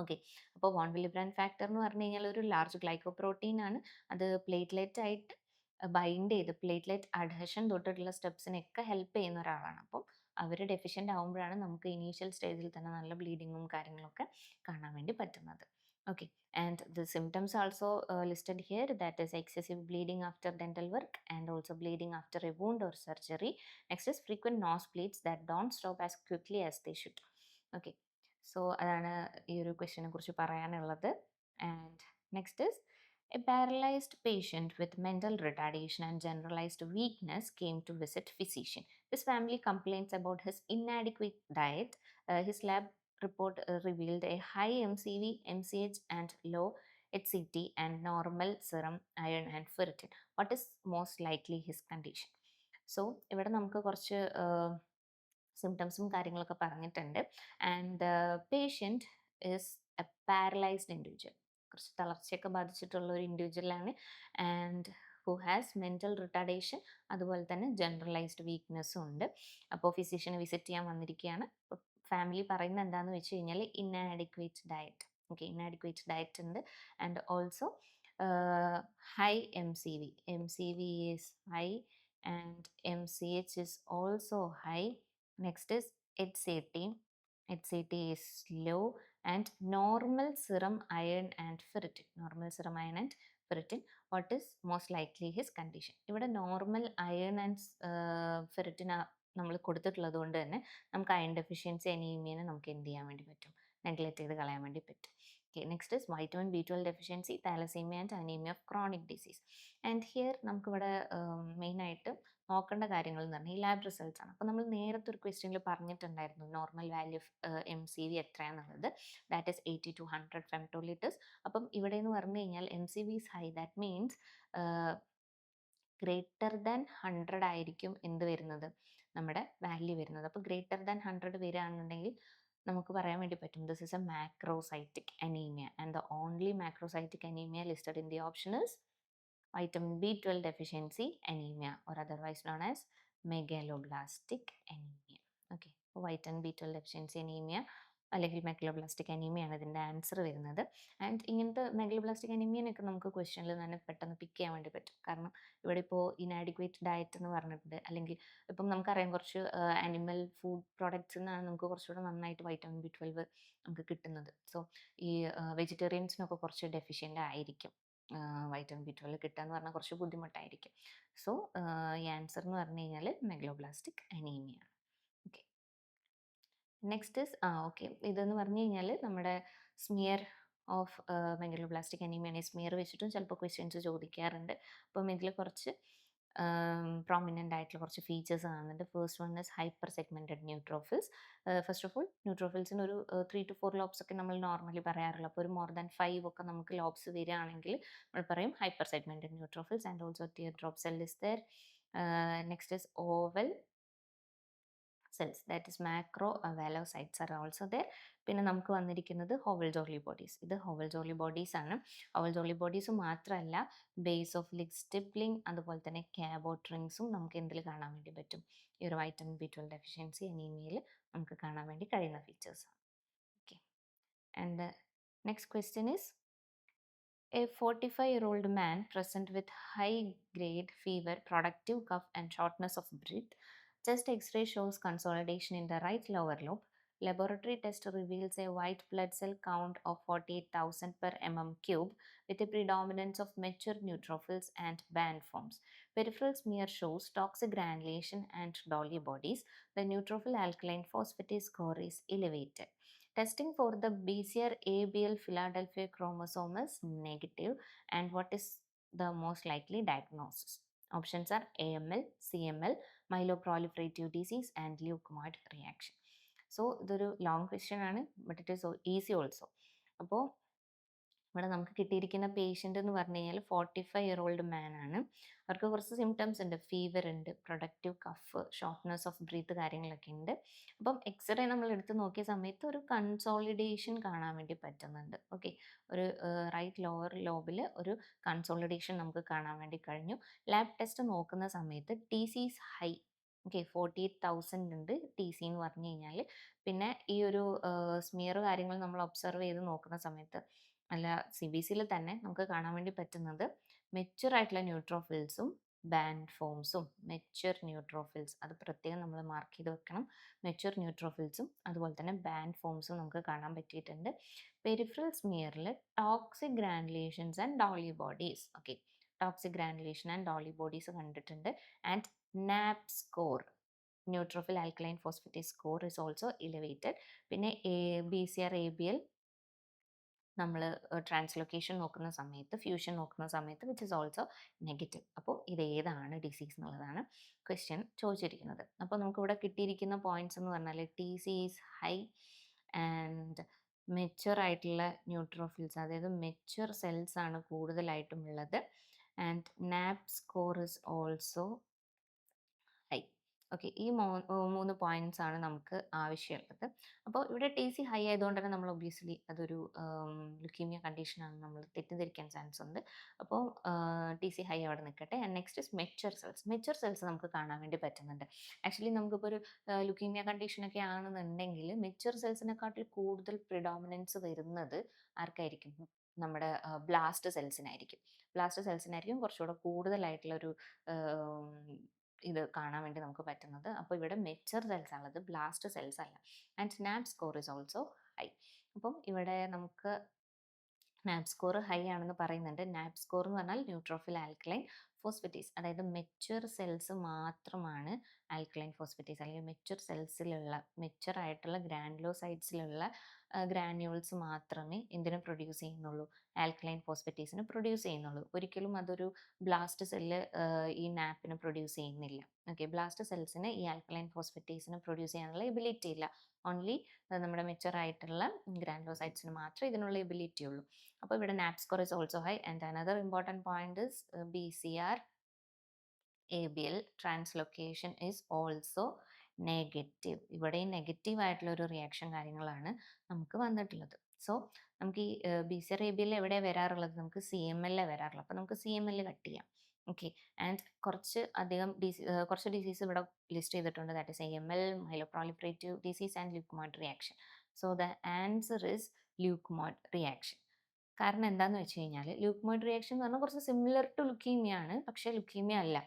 ഓക്കെ, അപ്പോൾ വോൺ വിൽബ്രാൻഡ് ഫാക്ടർ എന്ന് പറഞ്ഞു കഴിഞ്ഞാൽ ഒരു ലാർജ് ഗ്ലൈക്കോപ്രോട്ടീൻ ആണ്. അത് പ്ലേറ്റ്ലെറ്റ് ആയിട്ട് ബൈൻഡ് ചെയ്ത് പ്ലേറ്റ്ലെറ്റ് അഡ്ഹഷൻ തൊട്ടിട്ടുള്ള സ്റ്റെപ്സിനെയൊക്കെ ഹെൽപ്പ് ചെയ്യുന്ന ഒരാളാണ്. അപ്പം അവർ ഡെഫിഷ്യൻ്റ് ആകുമ്പോഴാണ് നമുക്ക് ഇനീഷ്യൽ സ്റ്റേജിൽ തന്നെ നല്ല ബ്ലീഡിങ്ങും കാര്യങ്ങളൊക്കെ കാണാൻ വേണ്ടി പറ്റുന്നത്. Okay, and the symptoms also listed here, that is excessive bleeding after dental work and also bleeding after a wound or surgery. Next is frequent nosebleeds that don't stop as quickly as they should. Okay, so അതാണ് ഈ ഒരു ക്വസ്റ്റിനെ കുറിച്ച് പറയാനുള്ളത്. And next is a paralyzed patient with mental retardation and generalized weakness came to visit physician. His family complains about his inadequate diet. His lab report revealed a high MCV, MCH and low HCT and normal serum iron and ferritin. What is most likely his condition? So ഇവിടെ നമുക്ക് കുറച്ച് സിംറ്റംസും കാര്യങ്ങളൊക്കെ പറഞ്ഞിട്ടുണ്ട്. And patient is a paralysed individual, കുറച്ച് തളർച്ചയൊക്കെ ബാധിച്ചിട്ടുള്ള ഒരു ഇൻഡിവിജ്വലാണ്. And who has mental retardation, അതുപോലെ തന്നെ ജനറലൈസ്ഡ് വീക്ക്നെസ്സും ഉണ്ട്. അപ്പോൾ ഫിസിഷ്യനെ വിസിറ്റ് ചെയ്യാൻ വന്നിരിക്കുകയാണ്. അപ്പോൾ ഫാമിലി പറയുന്നത് എന്താണെന്ന് വെച്ച് കഴിഞ്ഞാൽ inadequate diet. Okay, inadequate diet ഉണ്ട്. And also high MCV. MCV is high and MCH is also high. Next is HCT. HCT is low and normal serum iron and ferritin. Normal serum iron and ferritin. What is most likely his condition? ഇവിടെ normal iron and ferritin നമ്മൾ കൊടുത്തിട്ടുള്ളത് കൊണ്ട് തന്നെ നമുക്ക് iron deficiency അനീമിയനെ നമുക്ക് എന്ത് ചെയ്യാൻ വേണ്ടി പറ്റും, നെഗ്ലക്ട് ചെയ്ത് കളയാൻ വേണ്ടി പറ്റും. Okay, next is vitamin B12 deficiency, thalassemia and anemia of chronic disease. And here നമുക്കിവിടെ മെയിനായിട്ട് നോക്കേണ്ട കാര്യങ്ങൾ എന്ന് പറഞ്ഞാൽ ഈ ലാബ് റിസൾട്ട്സ് ആണ്. അപ്പോൾ നമ്മൾ നേരത്തെ ഒരു ക്വസ്റ്റ്യനിൽ പറഞ്ഞിട്ടുണ്ടായിരുന്നു നോർമൽ വാല്യൂ ഓഫ് MCV എത്രയാണെന്നുള്ളത്. That is 80 to 100 femtolitres. അപ്പം ഇവിടെ എന്ന് പറഞ്ഞു കഴിഞ്ഞാൽ MCV is high, that means greater than 100 ആയിരിക്കും എന്ത് വരുന്നത്, നമ്മുടെ വാല്യൂ വരുന്നത്. അപ്പോൾ ഗ്രേറ്റർ ദാൻ 100 വരികയാണെന്നുണ്ടെങ്കിൽ നമുക്ക് പറയാൻ വേണ്ടി പറ്റും this is A macrocytic anaemia. And the only macrocytic anaemia listed in the option is vitamin B12 deficiency anemia, or otherwise known as megaloblastic anemia. Okay, vitamin B12 deficiency anemia അല്ലെങ്കിൽ megaloblastic അനീമിയാണ് ഇതിൻ്റെ answer വരുന്നത്. And ഇങ്ങനത്തെ megaloblastic അനീമിയനൊക്കെ നമുക്ക് ക്വസ്റ്റ്യനിൽ തന്നെ പെട്ടെന്ന് പിക്ക് ചെയ്യാൻ വേണ്ടി പറ്റും. കാരണം ഇവിടെ ഇപ്പോൾ ഇനാഡിക്വേറ്റ് ഡയറ്റ് എന്ന് പറഞ്ഞിട്ടുണ്ട്, അല്ലെങ്കിൽ ഇപ്പം നമുക്കറിയാം കുറച്ച് ആനിമൽ ഫുഡ് പ്രോഡക്ട്സിൽ നിന്നാണ് നമുക്ക് കുറച്ചുകൂടെ നന്നായിട്ട് വൈറ്റമിൻ B12 നമുക്ക് കിട്ടുന്നത്. സോ ഈ വെജിറ്റേറിയൻസിനൊക്കെ കുറച്ച് ഡെഫിഷ്യൻ്റ് ആയിരിക്കും വൈറ്റമിൻ B12 കിട്ടുക എന്ന് പറഞ്ഞാൽ കുറച്ച് ബുദ്ധിമുട്ടായിരിക്കും. സോ ഈ ആൻസർ എന്ന് പറഞ്ഞു കഴിഞ്ഞാൽ megaloblastic anaemia. Okay, next is okay, ഇതെന്ന് പറഞ്ഞു കഴിഞ്ഞാൽ നമ്മുടെ സ്മിയർ ഓഫ് മെഗലോബ്ലാസ്റ്റിക് അനീമിയാണ്. സ്മിയർ വെച്ചിട്ടും ചിലപ്പോൾ ക്വസ്റ്റ്യൻസ് ചോദിക്കാറുണ്ട്. അപ്പം ഇതിൽ കുറച്ച് പ്രോമിനൻ്റ് ആയിട്ടുള്ള കുറച്ച് ഫീച്ചേഴ്സ് കാണുന്നുണ്ട്. First one is hyper segmented neutrophils. First of all ന്യൂട്രോഫിൽസിന് ഒരു 3 to 4 ലോബ്സ് ഒക്കെ നമ്മൾ നോർമലി പറയാറുള്ളൂ. അപ്പോൾ ഒരു മോർ ദാൻ 5 ഒക്കെ നമുക്ക് ലോബ്സ് വരികയാണെങ്കിൽ നമ്മൾ പറയും hyper segmented neutrophils. And also tear drop cell is there. Next is oval cells, that is macrovalocytes are also there. പിന്നെ നമുക്ക് വന്നിരിക്കുന്നത് ഹോവൽ ജോർലി ബോഡീസ്. ഇത് ഹോവൽ ജോർലി ബോഡീസ് ആണ്. ഹോവൽ ജോർലി ബോഡീസ് മാത്രമല്ല ബേസ് ഓഫ് ലിഗ് സ്റ്റിപ്ലിംഗ്, അതുപോലെ തന്നെ കാബോട്രിങ്സും നമുക്ക് എന്തിൽ കാണാൻ വേണ്ടി പറ്റും, ഈ ഒരു വൈറ്റമിൻ B12 ഡെഫിഷ്യൻസി അനീമിയയിൽ നമുക്ക് കാണാൻ വേണ്ടി കഴിയുന്ന ഫീച്ചേഴ്സാണ്. Okay, and next question is a 45-year-old man present with high-grade fever, productive cough and shortness of breath. Chest X-ray shows consolidation in the right lower lobe. Laboratory test reveals a white blood cell count of 48,000 per mm cube with a predominance of mature neutrophils and band forms. Peripheral smear shows toxic granulation and Dolly bodies. The neutrophil alkaline phosphatase score is elevated. Testing for the BCR ABL Philadelphia chromosome is negative. And what is the most likely diagnosis? Options are AML, CML, myeloproliferative disease and leukemia reaction. So ഇതൊരു long question ആണ്, but it is easy also. അപ്പോൾ ഇവിടെ നമുക്ക് കിട്ടിയിരിക്കുന്ന patient എന്ന് പറഞ്ഞു കഴിഞ്ഞാൽ 45-year-old മാൻ ആണ്. അവർക്ക് കുറച്ച് സിംറ്റംസ് ഉണ്ട്, ഫീവർ ഉണ്ട്, productive cough, shortness of breath കാര്യങ്ങളൊക്കെ ഉണ്ട്. അപ്പം എക്സ്റേ നമ്മൾ എടുത്ത് നോക്കിയ സമയത്ത് ഒരു കൺസോളിഡേഷൻ കാണാൻ വേണ്ടി പറ്റുന്നുണ്ട്. ഓക്കെ, ഒരു റൈറ്റ് ലോവർ ലോബിൽ ഒരു കൺസോളിഡേഷൻ നമുക്ക് കാണാൻ വേണ്ടി കഴിഞ്ഞു. ലാബ് ടെസ്റ്റ് നോക്കുന്ന സമയത്ത് TC ഈസ് ഹൈ. ഓക്കെ, 48,000 ഉണ്ട് TC എന്ന് പറഞ്ഞു കഴിഞ്ഞാൽ. പിന്നെ ഈ ഒരു സ്മിയർ കാര്യങ്ങൾ നമ്മൾ ഒബ്സർവ് ചെയ്ത് നോക്കുന്ന സമയത്ത് അല്ല, CBCയിൽ തന്നെ നമുക്ക് കാണാൻ വേണ്ടി പറ്റുന്നത് മെച്യൂർ ആയിട്ടുള്ള ന്യൂട്രോഫിൽസും ബാൻഡ് ഫോംസും. മെച്യൂർ ന്യൂട്രോഫിൽസ് അത് പ്രത്യേകം നമ്മൾ മാർക്ക് ചെയ്ത് വെക്കണം. മെച്യൂർ ന്യൂട്രോഫിൽസും അതുപോലെ തന്നെ ബാൻഡ് ഫോംസും നമുക്ക് കാണാൻ പറ്റിയിട്ടുണ്ട്. പെരിഫറൽ സ്മിയറിൽ toxic granulations and Döhle bodies. Okay, toxic granulation and Döhle bodies കണ്ടിട്ടുണ്ട്. And NAP score, neutrophil alkaline phosphatase score is also elevated. പിന്നെ BCR ABL നമ്മൾ ട്രാൻസ്ലൊക്കേഷൻ നോക്കുന്ന സമയത്ത്, ഫ്യൂഷൻ നോക്കുന്ന സമയത്ത് വിച്ച് ഇസ് ഓൾസോ നെഗറ്റീവ്. അപ്പോൾ ഇത് ഏതാണ് ഡിസീസ് എന്നുള്ളതാണ് ക്വസ്റ്റ്യൻ ചോദിച്ചിരിക്കുന്നത്. അപ്പോൾ നമുക്കിവിടെ കിട്ടിയിരിക്കുന്ന പോയിന്റ്സ് എന്ന് പറഞ്ഞാൽ TC is high and mature ആയിട്ടുള്ള ന്യൂട്രോഫിൽസ്, അതായത് മെച്യൂർ സെൽസ് ആണ് കൂടുതലായിട്ടും ഉള്ളത്. And NAP score is also high. Okay, ഈ 3 പോയിന്റ്സ് ആണ് നമുക്ക് ആവശ്യമുള്ളത്. അപ്പോൾ ഇവിടെ TC ഹൈ ആയതുകൊണ്ട് തന്നെ നമ്മൾ ഒബ്വിയസ്ലി അതൊരു ലുക്കീമിയ കണ്ടീഷനാണ് നമ്മൾ തെറ്റിദ്ധരിക്കാൻ ചാൻസ് ഉണ്ട്. അപ്പോൾ TC ഹൈ അവിടെ നിൽക്കട്ടെ. And next is mature cells. Mature cells നമുക്ക് കാണാൻ വേണ്ടി പറ്റുന്നുണ്ട്. ആക്ച്വലി നമുക്കിപ്പോൾ ഒരു ലുക്കീമിയ കണ്ടീഷനൊക്കെ ആണെന്നുണ്ടെങ്കിൽ മെച്യൂർ സെൽസിനെക്കാട്ടിൽ കൂടുതൽ പ്രിഡോമിനൻസ് വരുന്നത് ആർക്കായിരിക്കും? നമ്മുടെ ബ്ലാസ്റ്റ് സെൽസിനായിരിക്കും. ബ്ലാസ്റ്റ് സെൽസിനായിരിക്കും കുറച്ചുകൂടെ കൂടുതലായിട്ടുള്ളൊരു ഇത് കാണാൻ വേണ്ടി നമുക്ക് പറ്റുന്നത്. അപ്പോൾ ഇവിടെ മെച്യൂർ സെൽസ് ആണുള്ളത്, ബ്ലാസ്റ്റ് സെൽസ് അല്ല. And NAP score is also high. അപ്പം ഇവിടെ നമുക്ക് നാപ് സ്കോർ ഹൈ ആണെന്ന് പറയുന്നുണ്ട്. നാപ് സ്കോർ എന്ന് പറഞ്ഞാൽ ന്യൂട്രോഫിൽ ആൽക്കലൈൻ ഫോസ്ഫേറ്റേസ്, അതായത് മെച്യൂർ സെൽസ് മാത്രമാണ് ആൽക്കലൈൻ ഫോസ്ഫേറ്റേസ് അല്ലെങ്കിൽ മെച്യൂർ സെൽസിലുള്ള മെച്യൂർ ആയിട്ടുള്ള ഗ്രാനുലോസൈറ്റ്സിലുള്ള ഗ്രാന്യൂൾസ് മാത്രമേ എന്തിനു പ്രൊഡ്യൂസ് ചെയ്യുന്നുള്ളൂ? ആൽക്കലൈൻ ഫോസ്ഫേറ്റേസിന് പ്രൊഡ്യൂസ് ചെയ്യുന്നുള്ളൂ. ഒരിക്കലും അതൊരു ബ്ലാസ്റ്റ് സെല്ല് ഈ നാപ്പിന് പ്രൊഡ്യൂസ് ചെയ്യുന്നില്ല. ഓക്കെ, ബ്ലാസ്റ്റ് സെൽസിന് ഈ ആൽക്കലൈൻ ഫോസ്ഫേറ്റേസിന് പ്രൊഡ്യൂസ് ചെയ്യാനുള്ള എബിലിറ്റി ഇല്ല. ഓൺലി നമ്മുടെ മെച്യൂർ ആയിട്ടുള്ള ഗ്രാനുലോസൈറ്റ്സിന് മാത്രമേ ഇതിനുള്ള എബിലിറ്റി ഉള്ളൂ. അപ്പോൾ ഇവിടെ NAP score is also high. And another important point is BCR ABL translocation is also negative. ഇവിടെയും നെഗറ്റീവ് ആയിട്ടുള്ള ഒരു റിയാക്ഷൻ കാര്യങ്ങളാണ് നമുക്ക് വന്നിട്ടുള്ളത്. സോ നമുക്ക് ഈ BCR ABL എവിടെ വരാറുള്ളത്? നമുക്ക് CML വരാറുള്ളത്. അപ്പോൾ നമുക്ക് CML കട്ട് ചെയ്യാം. ഓക്കെ, ആൻഡ് കുറച്ച് ഡിസീസ് ഇവിടെ ലിസ്റ്റ് ചെയ്തിട്ടുണ്ട്. That is AML, myeloproliferative disease and leukaemoid reaction. So the answer is leukaemoid reaction. കാരണം എന്താണെന്ന് വെച്ച് കഴിഞ്ഞാൽ ല്യൂക്കോമോയിഡ് റിയാക്ഷൻ എന്ന് പറഞ്ഞാൽ കുറച്ച് സിമിലർ ടു ലുക്കീമിയ ആണ്, പക്ഷേ ലുക്കീമിയ അല്ല.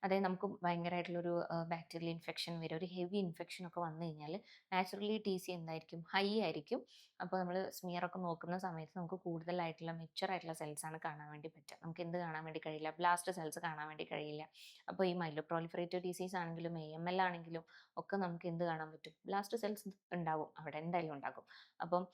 അതായത് നമുക്ക് ഭയങ്കരമായിട്ടുള്ളൊരു ബാക്ടീരിയൽ ഇൻഫെക്ഷൻ വരും, ഒരു ഹെവി ഇൻഫെക്ഷൻ ഒക്കെ വന്നു കഴിഞ്ഞാൽ നാച്ചുറലി TC എന്തായിരിക്കും? ഹൈ ആയിരിക്കും. അപ്പോൾ നമ്മൾ സ്മിയർ ഒക്കെ നോക്കുന്ന സമയത്ത് നമുക്ക് കൂടുതലായിട്ടുള്ള മെച്യൂർ ആയിട്ടുള്ള സെൽസ് ആണ് കാണാൻ വേണ്ടി പറ്റുക. നമുക്ക് എന്ത് കാണാൻ വേണ്ടി കഴിയില്ല? ബ്ലാസ്റ്റ് സെൽസ് കാണാൻ വേണ്ടി കഴിയില്ല. അപ്പോൾ ഈ മൈലോപ്രോളിഫറേറ്റീവ് ഡിസീസ് ആണെങ്കിലും AML ആണെങ്കിലും ഒക്കെ നമുക്ക് എന്ത് കാണാൻ പറ്റും? ബ്ലാസ്റ്റ് സെൽസ് ഉണ്ടാവും, അവിടെ എന്തായാലും ഉണ്ടാകും. അപ്പം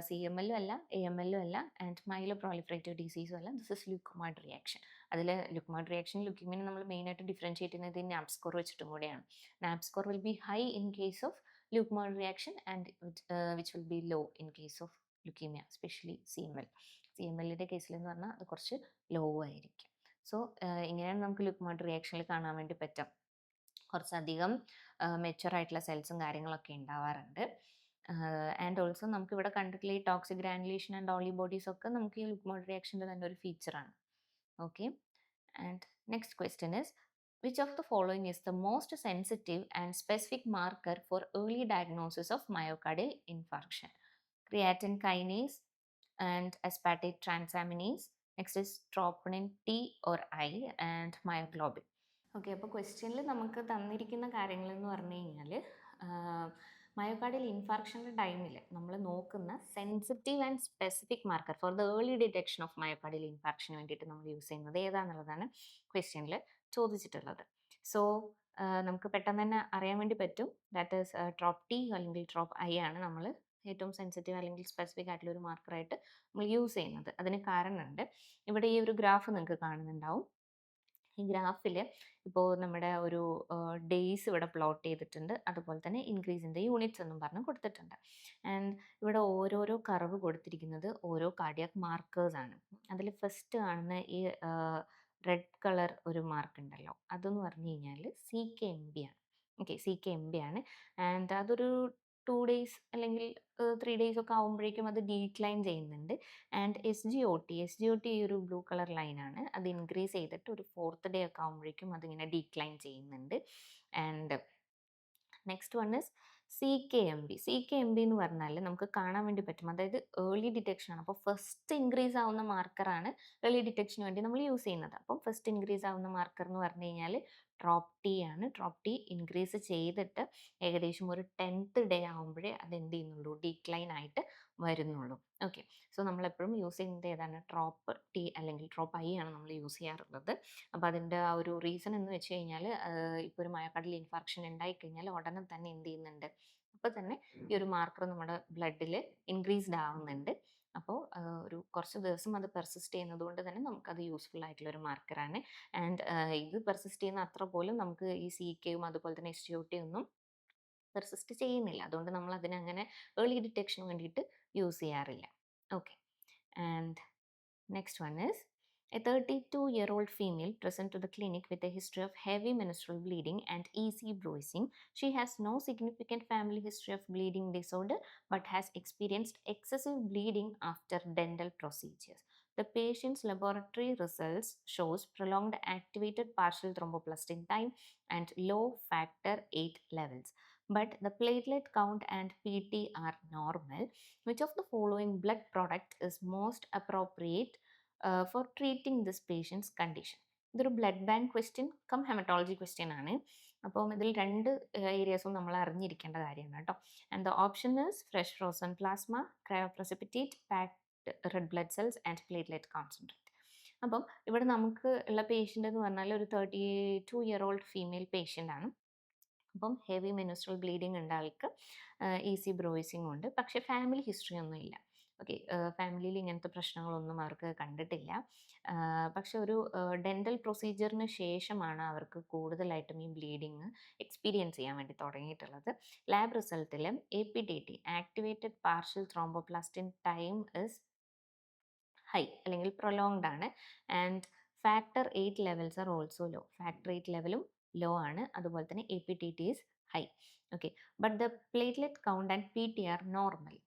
CML അല്ല, AML അല്ല, ആൻഡ് മൈലോപ്രോളിഫറേറ്റീവ് ഡിസീസും അല്ല. This is leukaemoid reaction. അതിൽ ലുക്കോമോയിഡ് റിയാക്ഷൻ ലുക്കീമിനെ നമ്മൾ മെയിനായിട്ട് ഡിഫറൻഷിയേറ്റ് ചെയ്യുന്നത് ഈ നാപ് സ്കോർ വെച്ചിട്ടും കൂടിയാണ്. NAP score will be high in case of leukaemoid reaction and which will be low in case of leukaemia, especially CML. CMLയുടെ കേസിൽ എന്ന് പറഞ്ഞാൽ അത് കുറച്ച് ലോ ആയിരിക്കും. സോ ഇങ്ങനെയാണ് നമുക്ക് ല്യൂക്കോമോയിഡ് റിയാക്ഷനിൽ കാണാൻ വേണ്ടി പറ്റും. കുറച്ചധികം മെച്യൂർ ആയിട്ടുള്ള സെൽസും കാര്യങ്ങളൊക്കെ ഉണ്ടാവാറുണ്ട്. ആൻഡ് ഓൾസോ നമുക്ക് ഇവിടെ കണ്ടിട്ടുള്ള ഈ toxic granulation and Döhle bodies ഒക്കെ നമുക്ക് ഈ ലുക്കോമോയിഡ് റിയാക്ഷൻ്റെ തന്നെ ഒരു ഫീച്ചറാണ്. Okay, and next question is, which of the following is the most sensitive and specific marker for early diagnosis of myocardial infarction? Creatine kinase and aspartate transaminase. Next is troponin T or I and myoglobin. Okay, അപ്പോൾ ക്വസ്റ്റ്യനിൽ നമുക്ക് തന്നിരിക്കുന്ന കാര്യങ്ങൾ എന്ന് പറഞ്ഞു കഴിഞ്ഞാൽ myocardial ഇൻഫാർക്ഷൻ്റെ ടൈമിൽ നമ്മൾ നോക്കുന്ന sensitive and specific marker for the early detection of myocardial ഇൻഫാർക്ഷന് വേണ്ടിയിട്ട് നമ്മൾ യൂസ് ചെയ്യുന്നത് ഏതാണെന്നുള്ളതാണ് ക്വസ്റ്റ്യനിൽ ചോദിച്ചിട്ടുള്ളത്. സോ നമുക്ക് പെട്ടെന്ന് തന്നെ അറിയാൻ വേണ്ടി പറ്റും. ദാറ്റ് ഈസ് ട്രോപ്പ് T അല്ലെങ്കിൽ ട്രോപ്പ് I ആണ് നമ്മൾ ഏറ്റവും സെൻസിറ്റീവ് അല്ലെങ്കിൽ സ്പെസിഫിക് ആയിട്ടുള്ള ഒരു മാർക്കറായിട്ട് നമ്മൾ യൂസ് ചെയ്യുന്നത്. അതിന് കാരണമുണ്ട്. ഇവിടെ ഈ ഒരു ഗ്രാഫ് നിങ്ങൾക്ക് കാണുന്നുണ്ടാവും. ഈ ഗ്രാഫിൽ ഇപ്പോൾ നമ്മുടെ ഒരു ഡേയ്സ് ഇവിടെ പ്ലോട്ട് ചെയ്തിട്ടുണ്ട്. അതുപോലെ തന്നെ ഇൻക്രീസ് ഇൻ ദ യൂണിറ്റ്സ് എന്നും പറഞ്ഞ് കൊടുത്തിട്ടുണ്ട്. ആൻഡ് ഇവിടെ ഓരോരോ കർവ് കൊടുത്തിരിക്കുന്നത് ഓരോ കാർഡിയാക് മാർക്കേഴ്സ് ആണ്. അതിൽ ഫസ്റ്റ് കാണുന്ന ഈ റെഡ് കളർ ഒരു മാർക്ക് ഉണ്ടല്ലോ, അതെന്ന് പറഞ്ഞു കഴിഞ്ഞാൽ CK-MB ആണ്. ഓക്കെ, CK-MB ആണ്. ആൻഡ് അതൊരു 2 ഡേയ്സ് അല്ലെങ്കിൽ 3 ഡേയ്സ് ഒക്കെ ആകുമ്പോഴേക്കും അത് ഡീക്ലൈൻ ചെയ്യുന്നുണ്ട്. And S G O T ഈ ഒരു ബ്ലൂ കളർ ലൈനാണ്. അത് ഇൻക്രീസ് ചെയ്തിട്ട് ഒരു 4th ഡേ ഒക്കെ ആകുമ്പോഴേക്കും അതിങ്ങനെ ഡീക്ലൈൻ ചെയ്യുന്നുണ്ട്. And next one is CK-MB എന്ന് പറഞ്ഞാൽ നമുക്ക് കാണാൻ വേണ്ടി പറ്റും, അതായത് ഏർലി ഡിറ്റക്ഷൻ ആണ്. അപ്പോൾ ഫസ്റ്റ് ഇൻക്രീസ് ആവുന്ന മാർക്കറാണ് ഏർലി ഡിറ്റക്ഷന് വേണ്ടി നമ്മൾ യൂസ് ചെയ്യുന്നത്. അപ്പം ഫസ്റ്റ് ഇൻക്രീസ് ആവുന്ന മാർക്കർ എന്ന് പറഞ്ഞു കഴിഞ്ഞാൽ ട്രോപ്പ് ടി ആണ്. ട്രോപ്പ് ടി ഇൻക്രീസ് ചെയ്തിട്ട് ഏകദേശം ഒരു 10th ഡേ ആകുമ്പോഴേ അത് എന്ത് ചെയ്യുന്നുള്ളൂ, ഡീക്ലൈൻ ആയിട്ട് വരുന്നുള്ളൂ. ഓക്കെ, സോ നമ്മളെപ്പോഴും യൂസ് ചെയ്യുന്നത് ഏതാണ്, ട്രോപ്പ് ടി അല്ലെങ്കിൽ ട്രോപ്പ് ഐ ആണ് നമ്മൾ യൂസ് ചെയ്യാറുള്ളത്. അപ്പോൾ അതിൻ്റെ ആ ഒരു റീസൺ എന്ന് വെച്ച് കഴിഞ്ഞാൽ ഇപ്പോൾ ഒരു മയോകാർഡിയൽ ഇൻഫാർക്ഷൻ ഉണ്ടായിക്കഴിഞ്ഞാൽ ഉടനെ തന്നെ എന്ത് ചെയ്യുന്നുണ്ട്, അപ്പോൾ തന്നെ ഈ ഒരു മാർക്കർ നമ്മുടെ ബ്ലഡിൽ ഇൻക്രീസ്ഡ് ആവുന്നുണ്ട്. അപ്പോൾ ഒരു കുറച്ച് ദിവസം അത് പെർസിസ്റ്റ് ചെയ്യുന്നത് കൊണ്ട് തന്നെ നമുക്കത് യൂസ്ഫുൾ ആയിട്ടുള്ള ഒരു മാർക്കറാണ്. ആൻഡ് ഇത് പെർസിസ്റ്റ് ചെയ്യുന്ന അത്ര പോലും നമുക്ക് ഈ CK-യും അതുപോലെ തന്നെ SGOT ഒന്നും പെർസിസ്റ്റ് ചെയ്യുന്നില്ല. അതുകൊണ്ട് നമ്മൾ അതിനങ്ങനെ ഏർലി ഡിറ്റക്ഷന് വേണ്ടിയിട്ട് യൂസ് ചെയ്യാറില്ല. Okay, and next one is a 32-year-old female present to the clinic with a history of heavy menstrual bleeding and easy bruising. She has no significant family history of bleeding disorder but has experienced excessive bleeding after dental procedures. The patient's laboratory results shows prolonged activated partial thromboplastin time and low factor VIII levels. But the platelet count and PT are normal. Which of the following blood product is most appropriate for treating this patient's condition? ഇതൊരു blood bank question cum haematology question ആണ്. അപ്പം ഇതിൽ രണ്ട് ഏരിയാസും നമ്മൾ അറിഞ്ഞിരിക്കേണ്ട കാര്യമാണ് കേട്ടോ. And the option is fresh frozen plasma, cryoprecipitate, packed red blood cells and platelet concentrate. അപ്പം ഇവിടെ നമുക്ക് ഉള്ള പേഷ്യൻ്റ് എന്ന് പറഞ്ഞാൽ ഒരു 32-year-old ഫീമെയിൽ പേഷ്യൻ്റ് ആണ്. അപ്പം ഹെവി മെനുസ്ട്രൽ ബ്ലീഡിങ് ഉണ്ട് ആൾക്ക്, ഈസി ബ്രോയിസിങ് ഉണ്ട്, പക്ഷേ ഫാമിലി ഹിസ്റ്ററി ഒന്നും ഇല്ല. ഓക്കെ, ഫാമിലിയിൽ ഇങ്ങനത്തെ പ്രശ്നങ്ങളൊന്നും അവർക്ക് കണ്ടിട്ടില്ല. പക്ഷെ ഒരു ഡെൻ്റൽ പ്രൊസീജിയറിന് ശേഷമാണ് അവർക്ക് കൂടുതലായിട്ടും ഈ ബ്ലീഡിങ് എക്സ്പീരിയൻസ് ചെയ്യാൻ വേണ്ടി തുടങ്ങിയിട്ടുള്ളത്. ലാബ് റിസൾട്ടിൽ APTT activated partial thromboplastin time is high അല്ലെങ്കിൽ പ്രൊലോങ്ഡ് ആണ്. And factor VIII levels are also low. Factor VIII ലെവലും ലോ ആണ്. അതുപോലെ തന്നെ APTT is high. Okay, but the platelet count and PT are normal.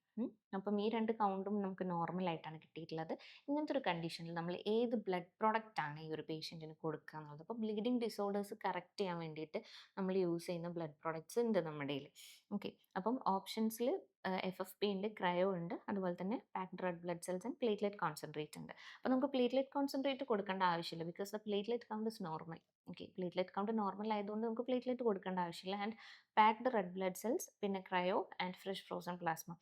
അപ്പം ഈ രണ്ട് കൗണ്ടും നമുക്ക് നോർമൽ ആയിട്ടാണ് കിട്ടിയിട്ടുള്ളത്. ഇങ്ങനത്തെ ഒരു കണ്ടീഷനിൽ നമ്മൾ ഏത് ബ്ലഡ് പ്രോഡക്റ്റ് ആണ് ഈ ഒരു പേഷ്യൻറ്റിന് കൊടുക്കുക എന്നുള്ളത്. അപ്പോൾ ബ്ലീഡിങ് ഡിസോർഡേഴ്സ് കറക്റ്റ് ചെയ്യാൻ വേണ്ടിയിട്ട് നമ്മൾ യൂസ് ചെയ്യുന്ന ബ്ലഡ് പ്രോഡക്ട്സ് ഉണ്ട് നമ്മുടെ കയ്യിൽ. ഓക്കെ, അപ്പം ഓപ്ഷൻസിൽ FFP ഉണ്ട്, ക്രയോ ഉണ്ട്, അതുപോലെ തന്നെ packed red blood cells and platelet concentrate ഉണ്ട്. അപ്പോൾ നമുക്ക് പ്ലേറ്റ്ലെറ്റ് കോൺസെൻട്രേറ്റ് കൊടുക്കേണ്ട ആവശ്യമില്ല, because the platelet count is normal. Okay, platelet count normal ആയതുകൊണ്ട് നമുക്ക് പ്ലേറ്റ്ലെറ്റ് കൊടുക്കേണ്ട ആവശ്യമില്ല. And packed red blood cells, പിന്നെ cryo and fresh frozen plasma,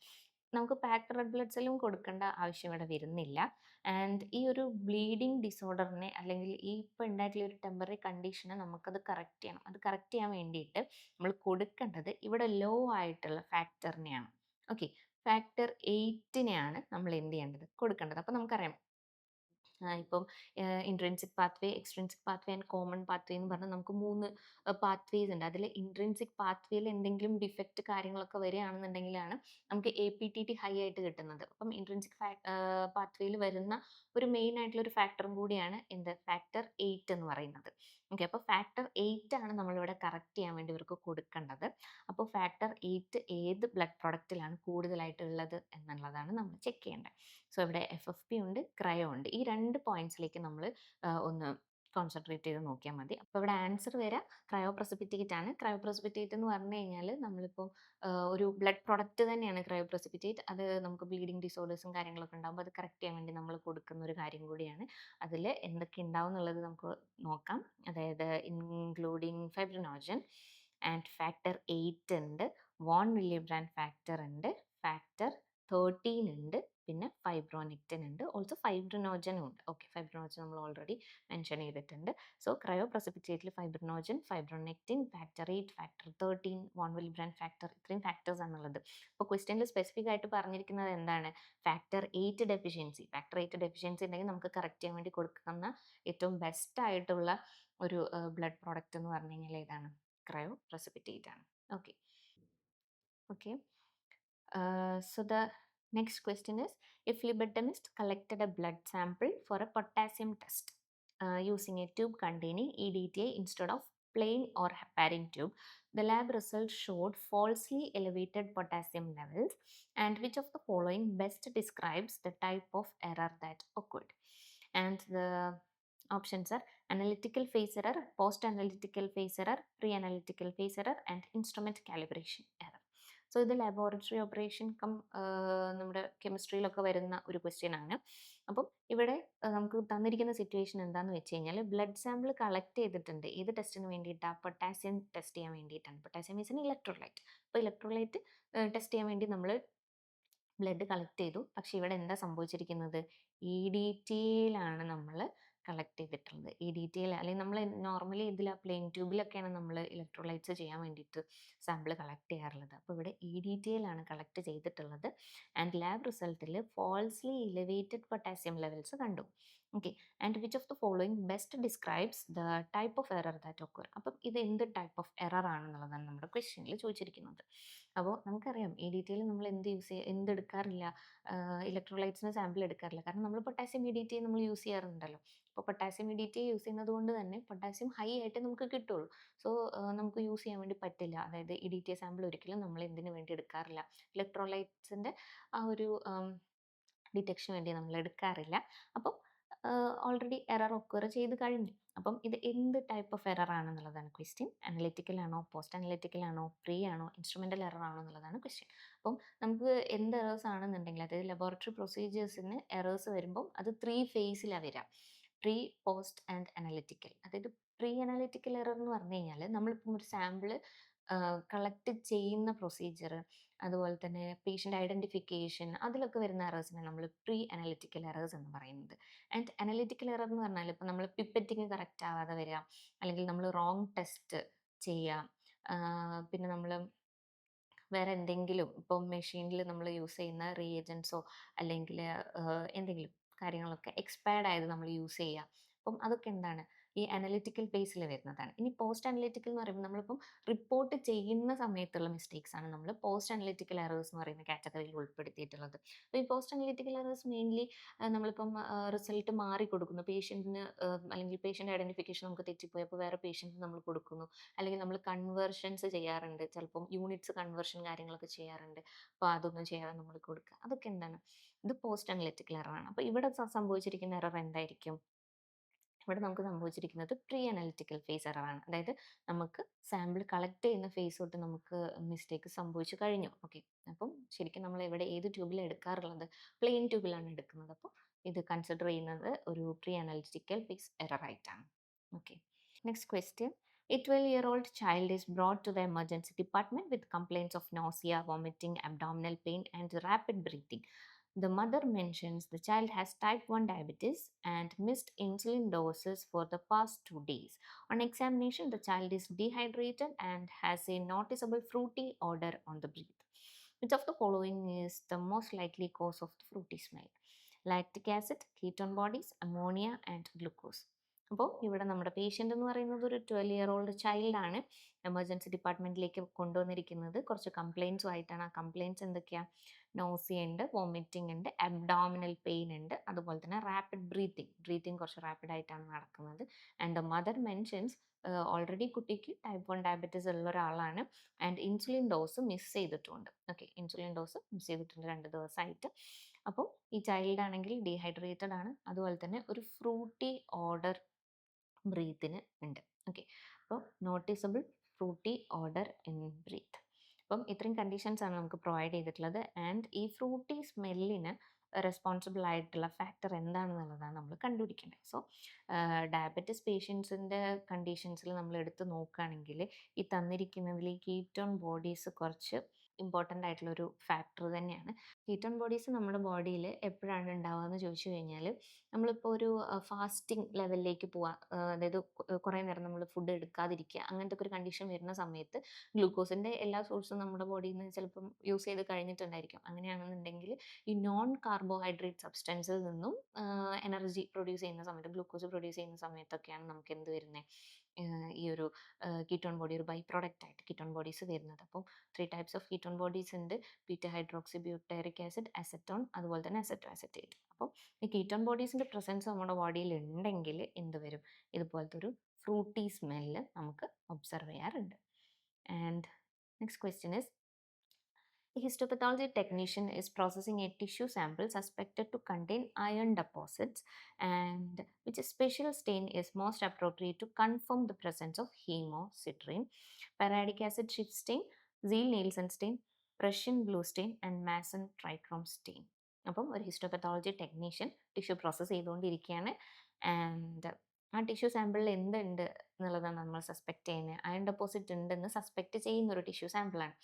നമുക്ക് പാക്ഡ് റെഡ് ബ്ലഡ് സെല്ലും കൊടുക്കേണ്ട ആവശ്യം ഇവിടെ വരുന്നില്ല. ആൻഡ് ഈ ഒരു ബ്ലീഡിങ് ഡിസോർഡറിനെ അല്ലെങ്കിൽ ഈ ഇപ്പോൾ ഉണ്ടായിട്ടുള്ള ഒരു ടെമ്പററി കണ്ടീഷനെ നമുക്കത് കറക്റ്റ് ചെയ്യണം. അത് കറക്റ്റ് ചെയ്യാൻ വേണ്ടിയിട്ട് നമ്മൾ കൊടുക്കേണ്ടത് ഇവിടെ ലോ ആയിട്ടുള്ള ഫാക്ടറിനെയാണ്. ഓക്കെ, ഫാക്ടർ VIII നമ്മൾ എന്ത് ചെയ്യേണ്ടത്, കൊടുക്കേണ്ടത്. അപ്പോൾ നമുക്കറിയാം ഇപ്പം intrinsic pathway, extrinsic pathway and common pathway എന്ന് പറഞ്ഞാൽ നമുക്ക് 3 പാത്വേസ് ഉണ്ട്. അതിൽ ഇൻട്രിൻസിക് പാത്വേയിൽ എന്തെങ്കിലും ഡിഫക്റ്റ് കാര്യങ്ങളൊക്കെ വരികയാണെന്നുണ്ടെങ്കിലാണ് നമുക്ക് APTT ഹൈ ആയിട്ട് കിട്ടുന്നത്. അപ്പം ഇൻട്രിൻസിക് പാത്വേയിൽ വരുന്ന ഒരു മെയിൻ ആയിട്ടുള്ള ഒരു ഫാക്ടറും കൂടിയാണ് എന്ത്, ഫാക്ടർ VIII എന്ന് പറയുന്നത്. ഓക്കെ, അപ്പോൾ ഫാക്ടർ VIII ആണ് നമ്മളിവിടെ കറക്റ്റ് ചെയ്യാൻ വേണ്ടി ഇവർക്ക് കൊടുക്കേണ്ടത്. അപ്പോൾ ഫാക്ടർ VIII ഏത് ബ്ലഡ് പ്രൊഡക്റ്റിലാണ് കൂടുതലായിട്ടുള്ളത് എന്നുള്ളതാണ് നമ്മൾ ചെക്ക് ചെയ്യേണ്ടത്. സോ ഇവിടെ FFP ഉണ്ട്, ക്രയോ ഉണ്ട്. ഈ 2 പോയിന്റ്സിലേക്ക് നമ്മൾ ഒന്ന് കോൺസെൻട്രേറ്റ് ചെയ്ത് നോക്കിയാൽ മതി. അപ്പോൾ ഇവിടെ ആൻസർ വരാം ക്രയോപ്രസിപ്പിറ്റേറ്റ് ആണ്. ക്രയോപ്രസിപ്പിറ്റേറ്റ് എന്ന് പറഞ്ഞു കഴിഞ്ഞാൽ നമ്മളിപ്പോൾ ഒരു ബ്ലഡ് പ്രൊഡക്റ്റ് തന്നെയാണ് ക്രയോപ്രസിപ്പിറ്റേറ്റ്. അത് നമുക്ക് ബ്ലീഡിങ് ഡിസോർഡേഴ്സും കാര്യങ്ങളൊക്കെ ഉണ്ടാകുമ്പോൾ അത് കറക്റ്റ് ചെയ്യാൻ വേണ്ടി നമ്മൾ കൊടുക്കുന്ന ഒരു കാര്യം കൂടിയാണ്. അതിൽ എന്തൊക്കെ ഉണ്ടാവും എന്നുള്ളത് നമുക്ക് നോക്കാം. അതായത് including fibrinogen and factor VIII ഉണ്ട്, വോൺ വില്ലിബ്രാൻഡ് ഫാക്ടർ ഉണ്ട്, ഫാക്ടർ 13 ഉണ്ട്, പിന്നെ ഫൈബ്രോനെക്റ്റിൻ ഉണ്ട്, ഓൾസോ ഫൈബ്രിനോജനും ഉണ്ട്. ഓക്കെ, ഫൈബ്രിനോജൻ നമ്മൾ ഓൾറെഡി മെൻഷൻ ചെയ്തിട്ടുണ്ട്. സോ ക്രയോ പ്രസിപ്പിറ്റേറ്റിൽ fibrinogen, fibronectin, factor 8, factor 13, von Willebrand factor, ഇത്രയും ഫാക്ടേഴ്സ് ആണുള്ളത്. അപ്പോൾ ക്വസ്റ്റ്യനിൽ സ്പെസിഫിക് ആയിട്ട് പറഞ്ഞിരിക്കുന്നത് എന്താണ്? Factor 8 deficiency. ഫാക്ടർ 8 ഡെഫിഷ്യൻസി ഉണ്ടെങ്കിൽ നമുക്ക് കറക്റ്റ് ചെയ്യാൻ വേണ്ടി കൊടുക്കുന്ന ഏറ്റവും ബെസ്റ്റ് ആയിട്ടുള്ള ഒരു ബ്ലഡ് പ്രോഡക്റ്റ് എന്ന് പറഞ്ഞു കഴിഞ്ഞാൽ ഏതാണ്? ക്രയോ പ്രസിപ്പിറ്റേറ്റ് ആണ്. Okay okay. So the next question is, if phlebotomist collected a blood sample for a potassium test using a tube containing EDTA instead of plain or heparin tube, the lab results showed falsely elevated potassium levels, and which of the following best describes the type of error that occurred? And the options are analytical phase error, post-analytical phase error, pre-analytical phase error, and instrument calibration error. So ഇത് laboratory operation നമ്മുടെ കെമിസ്ട്രിയിലൊക്കെ വരുന്ന ഒരു question ആണ്. അപ്പം ഇവിടെ നമുക്ക് തന്നിരിക്കുന്ന situation എന്താണെന്ന് വെച്ച് കഴിഞ്ഞാൽ, ബ്ലഡ് സാമ്പിൾ കളക്ട് ചെയ്തിട്ടുണ്ട്. ഏത് ടെസ്റ്റിന് വേണ്ടിയിട്ടാണ്? പൊട്ടാസ്യം ടെസ്റ്റ് ചെയ്യാൻ വേണ്ടിയിട്ടാണ്. Potassium means electrolyte. അപ്പോൾ ഇലക്ട്രോലൈറ്റ് ടെസ്റ്റ് ചെയ്യാൻ വേണ്ടി നമ്മൾ ബ്ലഡ് കളക്ട് ചെയ്തു. പക്ഷെ ഇവിടെ എന്താ സംഭവിച്ചിരിക്കുന്നത്? ഇ ഡി ടിയിലാണ് നമ്മൾ കളക്ട് ചെയ്തിട്ടുള്ളത്. ഇ ഡി ടിയിൽ, അല്ലെങ്കിൽ നമ്മൾ നോർമലി ഇതിൽ പ്ലെയിൻ ട്യൂബിലൊക്കെയാണ് നമ്മൾ ഇലക്ട്രോലൈറ്റ്സ് ചെയ്യാൻ വേണ്ടിയിട്ട് സാമ്പിൾ കളക്ട് ചെയ്യാറുള്ളത്. അപ്പോൾ ഇവിടെ ഇ ഡി ടിയിലാണ് കളക്ട് ചെയ്തിട്ടുള്ളത്. ആൻഡ് ലാബ് റിസൾട്ടിൽ ഫോൾസ്ലി ഇലവേറ്റഡ് പൊട്ടാസ്യം ലെവൽസ് കണ്ടു. Okay, and which of the following best describes the type of error that occur. അപ്പം ഇത് എന്ത് ടൈപ്പ് ഓഫ് എറർ ആണെന്നുള്ളതാണ് നമ്മുടെ ക്വസ്റ്റ്യനിൽ ചോദിച്ചിരിക്കുന്നത്. അപ്പോൾ നമുക്കറിയാം ഇ ഡി ടിയിൽ നമ്മൾ എന്തെടുക്കാറില്ല, ഇലക്ട്രോലൈറ്റ്സിന് സാമ്പിൾ എടുക്കാറില്ല. കാരണം നമ്മൾ പൊട്ടാസ്യം ഇ ഡി ടി നമ്മൾ യൂസ് ചെയ്യാറുണ്ടല്ലോ. അപ്പോൾ potassium E D T use ചെയ്യുന്നത് കൊണ്ട് തന്നെ പൊട്ടാസ്യം ഹൈ ആയിട്ട് നമുക്ക് കിട്ടുള്ളൂ. സോ നമുക്ക് യൂസ് ചെയ്യാൻ വേണ്ടി പറ്റില്ല. അതായത് ഇ ഡി ടി സാമ്പിൾ ഒരിക്കലും നമ്മൾ എന്തിനു വേണ്ടി എടുക്കാറില്ല? ഇലക്ട്രോലൈറ്റ്സിൻ്റെ ആ ഒരു ഡിറ്റക്ഷന് വേണ്ടി നമ്മൾ എടുക്കാറില്ല. അപ്പം ഓൾറെഡി എറർ ഒക്കർ ചെയ്ത് കഴിഞ്ഞു. അപ്പം ഇത് എന്ത് ടൈപ്പ് ഓഫ് എറർ ആണെന്നുള്ളതാണ് ക്വസ്റ്റ്യൻ. അനലിറ്റിക്കൽ ആണോ, പോസ്റ്റ് അനലിറ്റിക്കൽ ആണോ, പ്രീ ആണോ, ഇൻസ്ട്രുമെൻ്റൽ എറർ ആണോ എന്നുള്ളതാണ് ക്വസ്റ്റ്യൻ. അപ്പം നമുക്ക് എന്ത് എറേഴ്സ് ആണെന്നുണ്ടെങ്കിൽ, അതായത് ലബോറട്ടറി പ്രൊസീജിയേഴ്സിന് എറേഴ്സ് വരുമ്പം അത് 3 ഫേസിലാണ് വരിക. Pre, post and analytical. അതായത് പ്രീ അനലിറ്റിക്കൽ എറർ എന്ന് പറഞ്ഞു കഴിഞ്ഞാൽ, നമ്മളിപ്പം ഒരു സാമ്പിൾ കളക്ട് ചെയ്യുന്ന പ്രൊസീജിയർ, അതുപോലെ തന്നെ പേഷ്യൻ്റ് ഐഡൻറ്റിഫിക്കേഷൻ, അതിലൊക്കെ വരുന്ന എറേഴ്സിനെ നമ്മൾ പ്രീ അനലിറ്റിക്കൽ എറേഴ്സ് എന്ന് പറയുന്നത്. ആൻഡ് അനലിറ്റിക്കൽ എറർ എന്ന് പറഞ്ഞാൽ, ഇപ്പോൾ നമ്മൾ പിപ്പറ്റിങ് കറക്റ്റ് ആവാതെ വരിക, അല്ലെങ്കിൽ നമ്മൾ റോങ് ടെസ്റ്റ് ചെയ്യുക, പിന്നെ നമ്മൾ വേറെ എന്തെങ്കിലും ഇപ്പം മെഷീനിൽ നമ്മൾ യൂസ് ചെയ്യുന്ന റിയേജൻസോ അല്ലെങ്കിൽ എന്തെങ്കിലും കാര്യങ്ങളൊക്കെ എക്സ്പയർഡ് ആയത് നമ്മൾ യൂസ് ചെയ്യുക. അപ്പം അതൊക്കെ എന്താണ്? ഈ അനലിറ്റിക്കൽ ബേസിൽ വരുന്നതാണ്. ഇനി പോസ്റ്റ് അനലിറ്റിക്കൽ എന്ന് പറയുമ്പോൾ നമ്മളിപ്പം റിപ്പോർട്ട് ചെയ്യുന്ന സമയത്തുള്ള മിസ്റ്റേക്സ് ആണ് നമ്മൾ പോസ്റ്റ് അനലിറ്റിക്കൽ എറേഴ്സ് എന്ന് പറയുന്ന കാറ്റഗറിയിൽ ഉൾപ്പെടുത്തിയിട്ടുള്ളത്. അപ്പോൾ ഈ പോസ്റ്റ് അനലിറ്റിക്കൽ എറേഴ്സ് മെയിൻലി നമ്മളിപ്പം റിസൾട്ട് മാറി കൊടുക്കുന്നു പേഷ്യൻറ്റിന്, അല്ലെങ്കിൽ പേഷ്യൻ്റ് ഐഡൻറ്റിഫിക്കേഷൻ നമുക്ക് തെറ്റിപ്പോയപ്പോൾ വേറെ പേഷ്യൻറ്റിന് നമ്മൾ കൊടുക്കുന്നു, അല്ലെങ്കിൽ നമ്മൾ കൺവേർഷൻസ് ചെയ്യാറുണ്ട്, ചിലപ്പം യൂണിറ്റ്സ് കൺവേർഷൻ കാര്യങ്ങളൊക്കെ ചെയ്യാറുണ്ട്. അപ്പോൾ അതൊന്നും ചെയ്യാതെ നമ്മൾ കൊടുക്കുക. അതൊക്കെ എന്താണ്? ഇത് പോസ്റ്റ് അനലിറ്റിക്കൽ എററാണ്. അപ്പോൾ ഇവിടെ സംഭവിച്ചിരിക്കുന്ന എറർ എന്തായിരിക്കും? ഇവിടെ നമുക്ക് സംഭവിച്ചിരിക്കുന്നത് പ്രീ അനലിറ്റിക്കൽ ഫേസ് എററാണ്. അതായത് നമുക്ക് സാമ്പിൾ കളക്ട് ചെയ്യുന്ന ഫേസ് തൊട്ട് നമുക്ക് മിസ്റ്റേക്ക് സംഭവിച്ചു കഴിഞ്ഞു. ഓക്കെ, അപ്പം ശരിക്കും നമ്മൾ എവിടെ ഏത് ട്യൂബിലാണ് എടുക്കാറുള്ളത്? പ്ലെയിൻ ട്യൂബിലാണ് എടുക്കുന്നത്. അപ്പോൾ ഇത് കൺസിഡർ ചെയ്യുന്നത് ഒരു പ്രീ അനലിറ്റിക്കൽ ഫേസ് എറർ ആയിട്ടാണ്. Okay, next question. A 12-year-old child is brought to the emergency department with complaints of nausea, vomiting, abdominal pain, and rapid breathing. The mother mentions the child has type 1 diabetes and missed insulin doses for the past 2 days. On examination, the child is dehydrated and has a noticeable fruity odor on the breath. Which of the following is the most likely cause of the fruity smell? Lactic acid, ketone bodies, ammonia, and glucose. അപ്പോൾ ഇവിടെ നമ്മുടെ patient എന്ന് പറയുന്നത് ഒരു 12-year-old ചൈൽഡാണ്. Emergency ഡിപ്പാർട്ട്മെൻറ്റിലേക്ക് കൊണ്ടുവന്നിരിക്കുന്നത് കുറച്ച് കംപ്ലയിൻസും ആയിട്ടാണ്. ആ കംപ്ലയിൻസ് എന്തൊക്കെയാണ്? നോസിയ ഉണ്ട്, വോമിറ്റിംഗ് ഉണ്ട്, അബ്ഡോമിനൽ പെയിൻ ഉണ്ട്, അതുപോലെ തന്നെ റാപ്പിഡ് ബ്രീത്തിങ് കുറച്ച് റാപ്പിഡ് ആയിട്ടാണ് നടക്കുന്നത്. And the mother mentions already കുട്ടിക്ക് ടൈപ്പ് 1 ഡയബറ്റീസ് ഉള്ള ഒരാളാണ്. ആൻഡ് ഇൻസുലിൻ ഡോസ് മിസ് ചെയ്തിട്ടുണ്ട്. ഓക്കെ, ഇൻസുലിൻ ഡോസ് മിസ് ചെയ്തിട്ടുണ്ട് 2 ദിവസമായിട്ട്. അപ്പോൾ ഈ ചൈൽഡ് ആണെങ്കിൽ ഡീഹൈഡ്രേറ്റഡ് ആണ്, അതുപോലെ തന്നെ ഒരു ഫ്രൂട്ടി ഓർഡർ ബ്രീത്തിന് ഉണ്ട്. ഓക്കെ, അപ്പോൾ noticeable fruity odour in breath. അപ്പം ഇത്രയും കണ്ടീഷൻസ് ആണ് നമുക്ക് പ്രൊവൈഡ് ചെയ്തിട്ടുള്ളത്. ആൻഡ് ഈ ഫ്രൂട്ടി സ്മെല്ലിന് റെസ്പോൺസിബിൾ ആയിട്ടുള്ള ഫാക്ടർ എന്താണെന്നുള്ളതാണ് നമ്മൾ കണ്ടുപിടിക്കേണ്ടത്. സോ ഡയബറ്റിസ് പേഷ്യൻസിൻ്റെ കണ്ടീഷൻസിൽ നമ്മൾ എടുത്ത് നോക്കുകയാണെങ്കിൽ ഈ തന്നിരിക്കുന്നതിൽ ഈ കീറ്റോൺ ബോഡീസ് കുറച്ച് ഇമ്പോർട്ടൻ്റ് ആയിട്ടുള്ളൊരു ഫാക്ടർ തന്നെയാണ്. കീറ്റോൺ ബോഡീസ് നമ്മുടെ ബോഡിയിൽ എപ്പോഴാണ് ഉണ്ടാവുക എന്ന് ചോദിച്ചു കഴിഞ്ഞാൽ, നമ്മളിപ്പോൾ ഒരു ഫാസ്റ്റിംഗ് ലെവലിലേക്ക് പോവുക, അതായത് കുറേ നേരം നമ്മൾ ഫുഡ് എടുക്കാതിരിക്കുക, അങ്ങനത്തെ ഒക്കെ ഒരു കണ്ടീഷൻ വരുന്ന സമയത്ത് ഗ്ലൂക്കോസിൻ്റെ എല്ലാ സോഴ്സും നമ്മുടെ ബോഡിയിൽ നിന്ന് ചിലപ്പം യൂസ് ചെയ്ത് കഴിഞ്ഞിട്ടുണ്ടായിരിക്കും. അങ്ങനെയാണെന്നുണ്ടെങ്കിൽ ഈ നോൺ കാർബോഹൈഡ്രേറ്റ് സബ്സ്റ്റൻസിൽ നിന്നും എനർജി പ്രൊഡ്യൂസ് ചെയ്യുന്ന സമയത്ത്, ഗ്ലൂക്കോസ് പ്രൊഡ്യൂസ് ചെയ്യുന്ന സമയത്തൊക്കെയാണ് നമുക്ക് എന്ത് വരുന്നത്, ഈ ഒരു കീറ്റോൺ ബോഡി ഒരു ബൈ പ്രോഡക്റ്റ് ആയിട്ട് കീറ്റോൺ ബോഡീസ് വരുന്നത്. അപ്പം 3 ടൈപ്സ് ഓഫ് കീറ്റോൺ ബോഡീസ് ഉണ്ട്: beta hydroxy butyric acid, acetone, അതുപോലെ തന്നെ അസറ്റോ അസറ്റേറ്റ്. അപ്പം ഈ കീറ്റോൺ ബോഡീസിൻ്റെ പ്രസൻസ് നമ്മുടെ ബോഡിയിൽ ഉണ്ടെങ്കിൽ എന്ത് വരും, ഇതുപോലത്തെ ഒരു ഫ്രൂട്ടി സ്മെല്ല് നമുക്ക് ഒബ്സർവ് ചെയ്യാറുണ്ട്. And next question is, a histopathology technician is processing a tissue sample suspected to contain iron deposits, and which special stain is most appropriate to confirm the presence of hemosiderin, paradic acid shift stain, Zeal-Nielsen stain, Prussian blue stain, and Mason trichrome stain. അപ്പം ഒരു histopathology technician tissue process ചെയ്തുകൊണ്ടിരിക്കുകയാണ്. And ആ tissue സാമ്പിളിൽ എന്തുണ്ട് എന്നുള്ളതാണ് നമ്മൾ suspect ചെയ്യുന്നത്. Iron deposit ഉണ്ടെന്ന് സസ്പെക്ട് ചെയ്യുന്ന ഒരു ടിഷ്യൂ സാമ്പിളാണ്.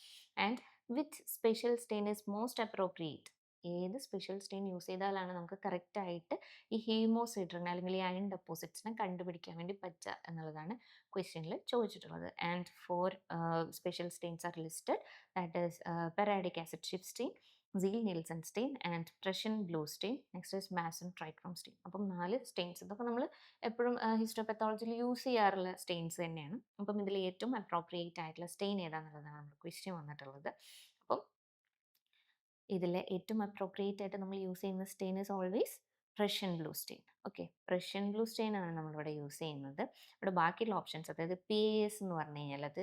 And which special stain is most appropriate, ഏത് സ്പെഷ്യൽ സ്റ്റെയിൻ യൂസ് ചെയ്താലാണ് നമുക്ക് കറക്റ്റായിട്ട് ഈ ഹീമോസിഡ്രിൻ അല്ലെങ്കിൽ ഈ അയൺ ഡെപ്പോസിറ്റ്സിനെ കണ്ടുപിടിക്കാൻ വേണ്ടി പറ്റുക എന്നുള്ളതാണ് ക്വസ്റ്റ്യനിൽ ചോദിച്ചിട്ടുള്ളത്. And 4 special stains are listed, that is periodic acid ഷിഫ്റ്റ് stain, Zeal-Nielsen stain, and Prussian blue stain. Next is Mason trichrome stain. അപ്പം 4 സ്റ്റെയിൻസ്, ഇതൊക്കെ നമ്മൾ എപ്പോഴും ഹിസ്റ്റോപത്തോളജിയിൽ യൂസ് ചെയ്യാറുള്ള സ്റ്റെയിൻസ് തന്നെയാണ്. അപ്പം ഇതിൽ ഏറ്റവും അപ്രോപ്രിയേറ്റ് ആയിട്ടുള്ള സ്റ്റെയിൻ ഏതാണെന്നുള്ളതാണ് നമ്മുടെ ക്വസ്റ്റ്യൻ വന്നിട്ടുള്ളത്. അപ്പം ഇതിൽ ഏറ്റവും അപ്രോപ്രിയേറ്റ് ആയിട്ട് നമ്മൾ യൂസ് ചെയ്യുന്ന stain is always Prussian blue stain. Okay, Prussian blue stain ആണ് നമ്മളിവിടെ യൂസ് ചെയ്യുന്നത്. ഇവിടെ ബാക്കിയുള്ള ഓപ്ഷൻസ്, അതായത് PAS എന്ന് പറഞ്ഞു കഴിഞ്ഞാൽ അത്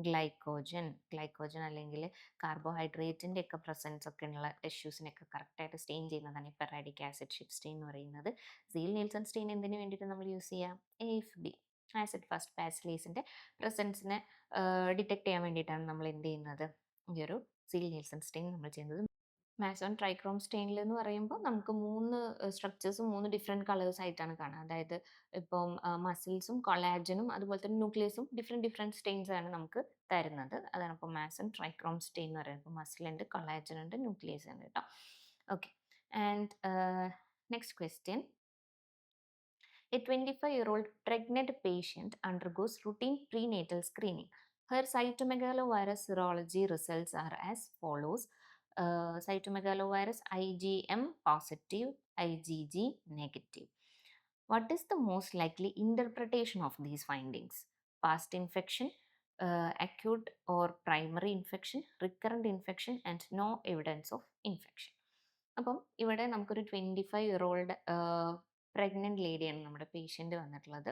ഗ്ലൈക്കോജൻ അല്ലെങ്കിൽ കാർബോഹൈഡ്രേറ്റിൻ്റെ ഒക്കെ പ്രസൻസ് ഒക്കെ ഉള്ള ടിഷ്യൂസിനൊക്കെ കറക്റ്റായിട്ട് സ്റ്റെയിൻ ചെയ്യുന്നതാണ് ഈ പെറാഡിക് ആസിഡ് ഷിഫ്റ്റ് സ്റ്റെയിൻ എന്ന് പറയുന്നത്. Zeal-Nielsen സ്റ്റെയിൻ എന്തിനു വേണ്ടിയിട്ട് നമ്മൾ യൂസ് ചെയ്യാം, AFB ആസിഡ് ഫസ്റ്റ് ബാസിലേസിൻ്റെ പ്രസൻസിനെ ഡിറ്റക്ട് ചെയ്യാൻ വേണ്ടിയിട്ടാണ് നമ്മൾ എന്ത് ചെയ്യുന്നത്, ഈ ഒരു Zeal-Nielsen സ്റ്റെയിൻ നമ്മൾ ചെയ്യുന്നത്. മാസോൺ ട്രൈക്രോം സ്റ്റെയിനിൽ എന്ന് പറയുമ്പോൾ നമുക്ക് 3 സ്ട്രക്ചേഴ്സും 3 ഡിഫറെൻറ്റ് കളേഴ്സ് ആയിട്ടാണ് കാണുക. അതായത് ഇപ്പം മസിൽസും കൊളാജനും അതുപോലെ തന്നെ ന്യൂക്ലിയസും ഡിഫറെൻറ്റ് സ്റ്റെയിൻസ് ആണ് നമുക്ക് തരുന്നത്. അതാണ് ഇപ്പോൾ മാസോൺ ട്രൈക്രോം സ്റ്റെയിൻ എന്ന് പറയുന്നത്. ഇപ്പോൾ മസിലുണ്ട്, കൊളാജൻ ഉണ്ട്, ന്യൂക്ലിയസ് ഉണ്ട് കേട്ടോ. Okay, and next question, a 25-year-old pregnant patient undergoes routine prenatal screening. Her cytomegalovirus serology results are as follows: cytomegalovirus IgM positive, IgG negative. What is the most likely interpretation of these findings? Past infection, acute or primary infection, recurrent infection, and no evidence of infection. അപ്പം ഇവിടെ നമുക്കൊരു 25-year-old pregnant ലേഡിയാണ് നമ്മുടെ patient വന്നിട്ടുള്ളത്.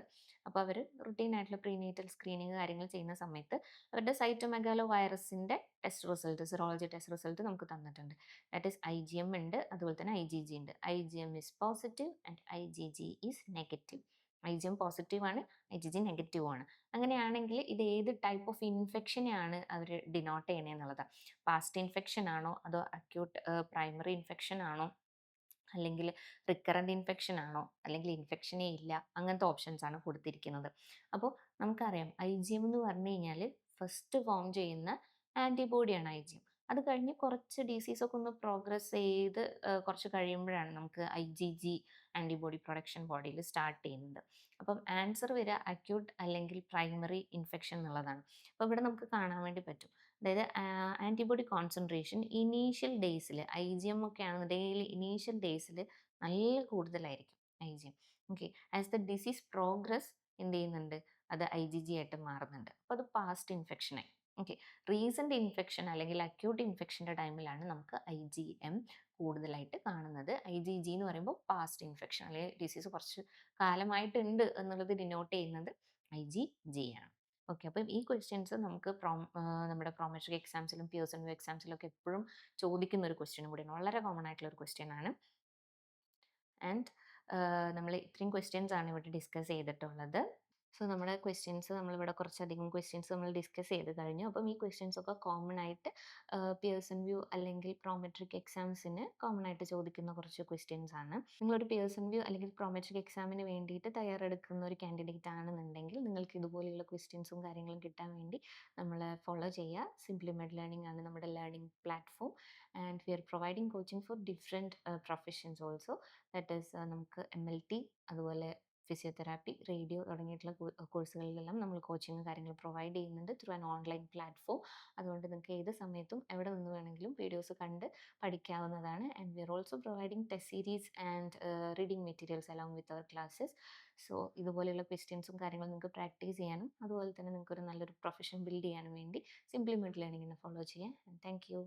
അപ്പോൾ അവർ routine ആയിട്ടുള്ള prenatal screening കാര്യങ്ങൾ ചെയ്യുന്ന സമയത്ത് അവരുടെ സൈറ്റോമെഗാലോ വൈറസിൻ്റെ test result, serology test result നമുക്ക് തന്നിട്ടുണ്ട്. ദാറ്റ് ഈസ് IgM ഉണ്ട്, അതുപോലെ തന്നെ IgG ഉണ്ട്. IgM is positive and IgG is negative. IgM positive ആണ്, IgG നെഗറ്റീവ് ആണ്. അങ്ങനെയാണെങ്കിൽ ഇത് ഏത് ടൈപ്പ് ഓഫ് ഇൻഫെക്ഷനെയാണ് അവർ ഡിനോട്ട് ചെയ്യണേ എന്നുള്ളതാണ്. പാസ്റ്റ് ഇൻഫെക്ഷൻ ആണോ, അതോ അക്യൂട്ട് പ്രൈമറി ഇൻഫെക്ഷൻ ആണോ, അല്ലെങ്കിൽ റിക്കറൻറ്റ് ഇൻഫെക്ഷൻ ആണോ, അല്ലെങ്കിൽ ഇൻഫെക്ഷനേ ഇല്ല, അങ്ങനത്തെ ഓപ്ഷൻസ് ആണ് കൊടുത്തിരിക്കുന്നത്. അപ്പോൾ നമുക്കറിയാം IgM എന്ന് പറഞ്ഞു കഴിഞ്ഞാൽ ഫസ്റ്റ് ഫോം ചെയ്യുന്ന ആൻറ്റിബോഡിയാണ് IgM. അത് കഴിഞ്ഞ് കുറച്ച് ഡിസീസൊക്കെ ഒന്ന് പ്രോഗ്രസ് ചെയ്ത് കുറച്ച് കഴിയുമ്പോഴാണ് നമുക്ക് IgG ആൻറ്റിബോഡി പ്രൊഡക്ഷൻ ബോഡിയിൽ സ്റ്റാർട്ട് ചെയ്യുന്നത്. അപ്പം ആൻസർ വരിക അക്യൂട്ട് അല്ലെങ്കിൽ പ്രൈമറി ഇൻഫെക്ഷൻ എന്നുള്ളതാണ്. അപ്പോൾ ഇവിടെ നമുക്ക് കാണാൻ വേണ്ടി പറ്റും, അതായത് ആൻറ്റിബോഡി കോൺസെൻട്രേഷൻ ഇനീഷ്യൽ ഡേയ്സിൽ IgM ഒക്കെ ആണെന്നുണ്ടെങ്കിൽ ഇനീഷ്യൽ ഡേയ്സിൽ നല്ല കൂടുതലായിരിക്കും IgM. Okay, as the disease progress എന്ത് ചെയ്യുന്നുണ്ട്, അത് IgG ആയിട്ട് മാറുന്നുണ്ട്. അപ്പോൾ അത് പാസ്റ്റ് ഇൻഫെക്ഷനായി. ഓക്കെ, റീസെൻറ്റ് ഇൻഫെക്ഷൻ അല്ലെങ്കിൽ അക്യൂട്ട് ഇൻഫെക്ഷൻ്റെ ടൈമിലാണ് നമുക്ക് IgM കൂടുതലായിട്ട് കാണുന്നത്. IgG എന്ന് പറയുമ്പോൾ പാസ്റ്റ് ഇൻഫെക്ഷൻ അല്ലെങ്കിൽ ഡിസീസ് കുറച്ച് കാലമായിട്ടുണ്ട് എന്നുള്ളത് ഡിനോട്ട് ചെയ്യുന്നത് IgG ആണ്. ഓക്കെ, അപ്പം ഈ ക്വസ്റ്റ്യൻസ് നമുക്ക് നമ്മുടെ പ്രോമെട്രിക് എക്സാംസിലും പിയേഴ്സൺ വ്യൂ എക്സാംസിലും ഒക്കെ എപ്പോഴും ചോദിക്കുന്ന ഒരു ക്വസ്റ്റ്യനും കൂടിയാണ്. വളരെ കോമൺ ആയിട്ടുള്ള ഒരു ക്വസ്റ്റ്യൻ ആണ്. ആൻഡ് നമ്മൾ ഇത്രയും ക്വസ്റ്റ്യൻസ് ആണ് ഇവിടെ ഡിസ്കസ് ചെയ്തിട്ടുള്ളത്. സോ നമ്മുടെ ക്വസ്റ്റ്യൻസ് നമ്മളിവിടെ കുറച്ചധികം ക്വസ്റ്റ്യൻസ് നമ്മൾ ഡിസ്കസ് ചെയ്ത് കഴിഞ്ഞു. അപ്പം ഈ ക്വസ്റ്റ്യൻസ് ഒക്കെ കോമൺ ആയിട്ട് പിയേഴ്സൺ വ്യൂ അല്ലെങ്കിൽ പ്രോമെട്രിക് എക്സാംസിന് കോമൺ ആയിട്ട് ചോദിക്കുന്ന കുറച്ച് ക്വസ്റ്റ്യൻസ് ആണ്. നിങ്ങളൊരു പിയേഴ്സൺ വ്യൂ അല്ലെങ്കിൽ പ്രോമെട്രിക് എക്സാമിന് വേണ്ടിയിട്ട് തയ്യാറെടുക്കുന്ന ഒരു കാൻഡിഡേറ്റ് ആണെന്നുണ്ടെങ്കിൽ നിങ്ങൾക്ക് ഇതുപോലെയുള്ള ക്വസ്റ്റ്യൻസും കാര്യങ്ങളും കിട്ടാൻ വേണ്ടി നമ്മളെ ഫോളോ ചെയ്യുക. സിംപ്ലി മെഡ് ലേണിംഗ് ആണ് നമ്മുടെ learning platform and we are providing coaching for different professions also. That is നമുക്ക് MLT, അതുപോലെ ഫിസിയോതെറാപ്പി, റേഡിയോ തുടങ്ങിയിട്ടുള്ള കോഴ്സുകളിലെല്ലാം നമ്മൾ കോച്ചിങ് കാര്യങ്ങൾ പ്രൊവൈഡ് ചെയ്യുന്നുണ്ട് ത്രൂ ആൻ ഓൺലൈൻ പ്ലാറ്റ്ഫോം. അതുകൊണ്ട് നിങ്ങൾക്ക് ഏത് സമയത്തും എവിടെ നിന്ന് വേണമെങ്കിലും വീഡിയോസ് കണ്ട് പഠിക്കാവുന്നതാണ്. And we are also providing test series and reading materials along with our classes. So ഇതുപോലെയുള്ള ക്വസ്റ്റ്യൻസും കാര്യങ്ങളും നിങ്ങൾക്ക് പ്രാക്ടീസ് ചെയ്യാനും അതുപോലെ തന്നെ നിങ്ങൾക്ക് ഒരു നല്ലൊരു പ്രൊഫഷൻ ബിൽഡ് ചെയ്യാനും വേണ്ടി സിംപ്ലി മെഡ് ലേണിങ്ങിനെ ഫോളോ ചെയ്യാം. Thank you.